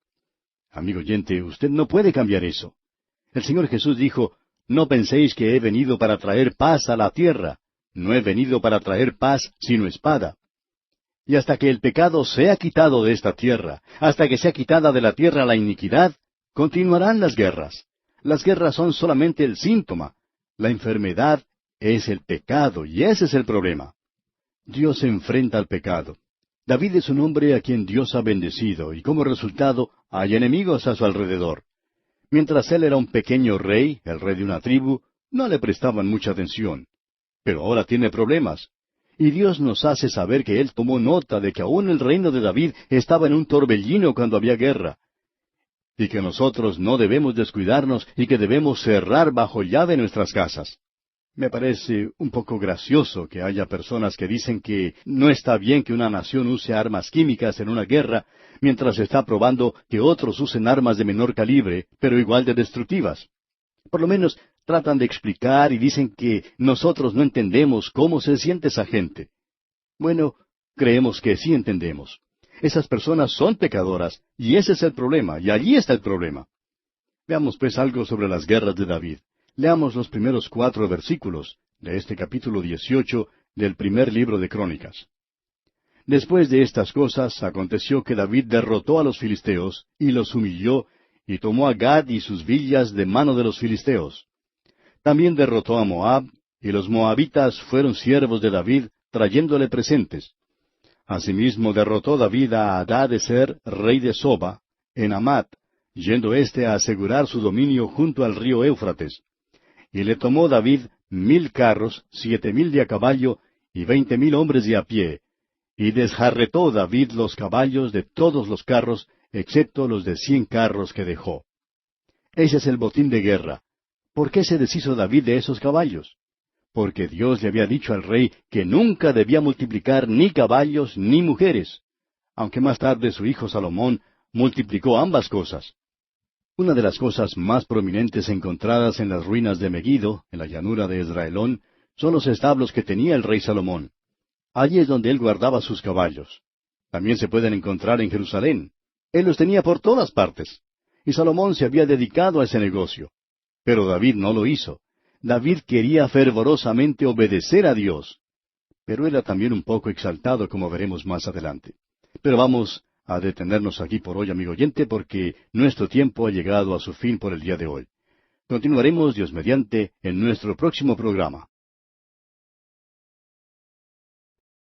Amigo oyente, usted no puede cambiar eso. El Señor Jesús dijo, no penséis que he venido para traer paz a la tierra. No he venido para traer paz, sino espada. Y hasta que el pecado sea quitado de esta tierra, hasta que sea quitada de la tierra la iniquidad, continuarán las guerras. Las guerras son solamente el síntoma. La enfermedad es el pecado, y ese es el problema. Dios se enfrenta al pecado. David es un hombre a quien Dios ha bendecido, y como resultado hay enemigos a su alrededor. Mientras él era un pequeño rey, el rey de una tribu, no le prestaban mucha atención. Pero ahora tiene problemas. Y Dios nos hace saber que Él tomó nota de que aún el reino de David estaba en un torbellino cuando había guerra. Y que nosotros no debemos descuidarnos y que debemos cerrar bajo llave nuestras casas. Me parece un poco gracioso que haya personas que dicen que no está bien que una nación use armas químicas en una guerra, mientras está probando que otros usen armas de menor calibre, pero igual de destructivas. Por lo menos tratan de explicar y dicen que nosotros no entendemos cómo se siente esa gente. Bueno, creemos que sí entendemos. Esas personas son pecadoras, y ese es el problema, y allí está el problema. Veamos pues algo sobre las guerras de David. Leamos los primeros 4 versículos de este capítulo 18 del primer libro de Crónicas. Después de estas cosas, aconteció que David derrotó a los filisteos, y los humilló, y tomó a Gad y sus villas de mano de los filisteos. También derrotó a Moab, y los moabitas fueron siervos de David, trayéndole presentes. Asimismo derrotó David a Hadadezer, rey de Soba, en Hamat, yendo éste a asegurar su dominio junto al río Éufrates. Y le tomó David 1000 carros, 7000 de a caballo, y 20,000 hombres de a pie. Y desjarretó David los caballos de todos los carros, excepto los de 100 carros que dejó. Ese es el botín de guerra. ¿Por qué se deshizo David de esos caballos? Porque Dios le había dicho al rey que nunca debía multiplicar ni caballos ni mujeres, aunque más tarde su hijo Salomón multiplicó ambas cosas. Una de las cosas más prominentes encontradas en las ruinas de Megido, en la llanura de Esdraelón, son los establos que tenía el rey Salomón. Allí es donde él guardaba sus caballos. También se pueden encontrar en Jerusalén. Él los tenía por todas partes. Y Salomón se había dedicado a ese negocio. Pero David no lo hizo. David quería fervorosamente obedecer a Dios. Pero era también un poco exaltado, como veremos más adelante. Pero vamos a detenernos aquí por hoy, amigo oyente, porque nuestro tiempo ha llegado a su fin por el día de hoy. Continuaremos, Dios mediante, en nuestro próximo programa.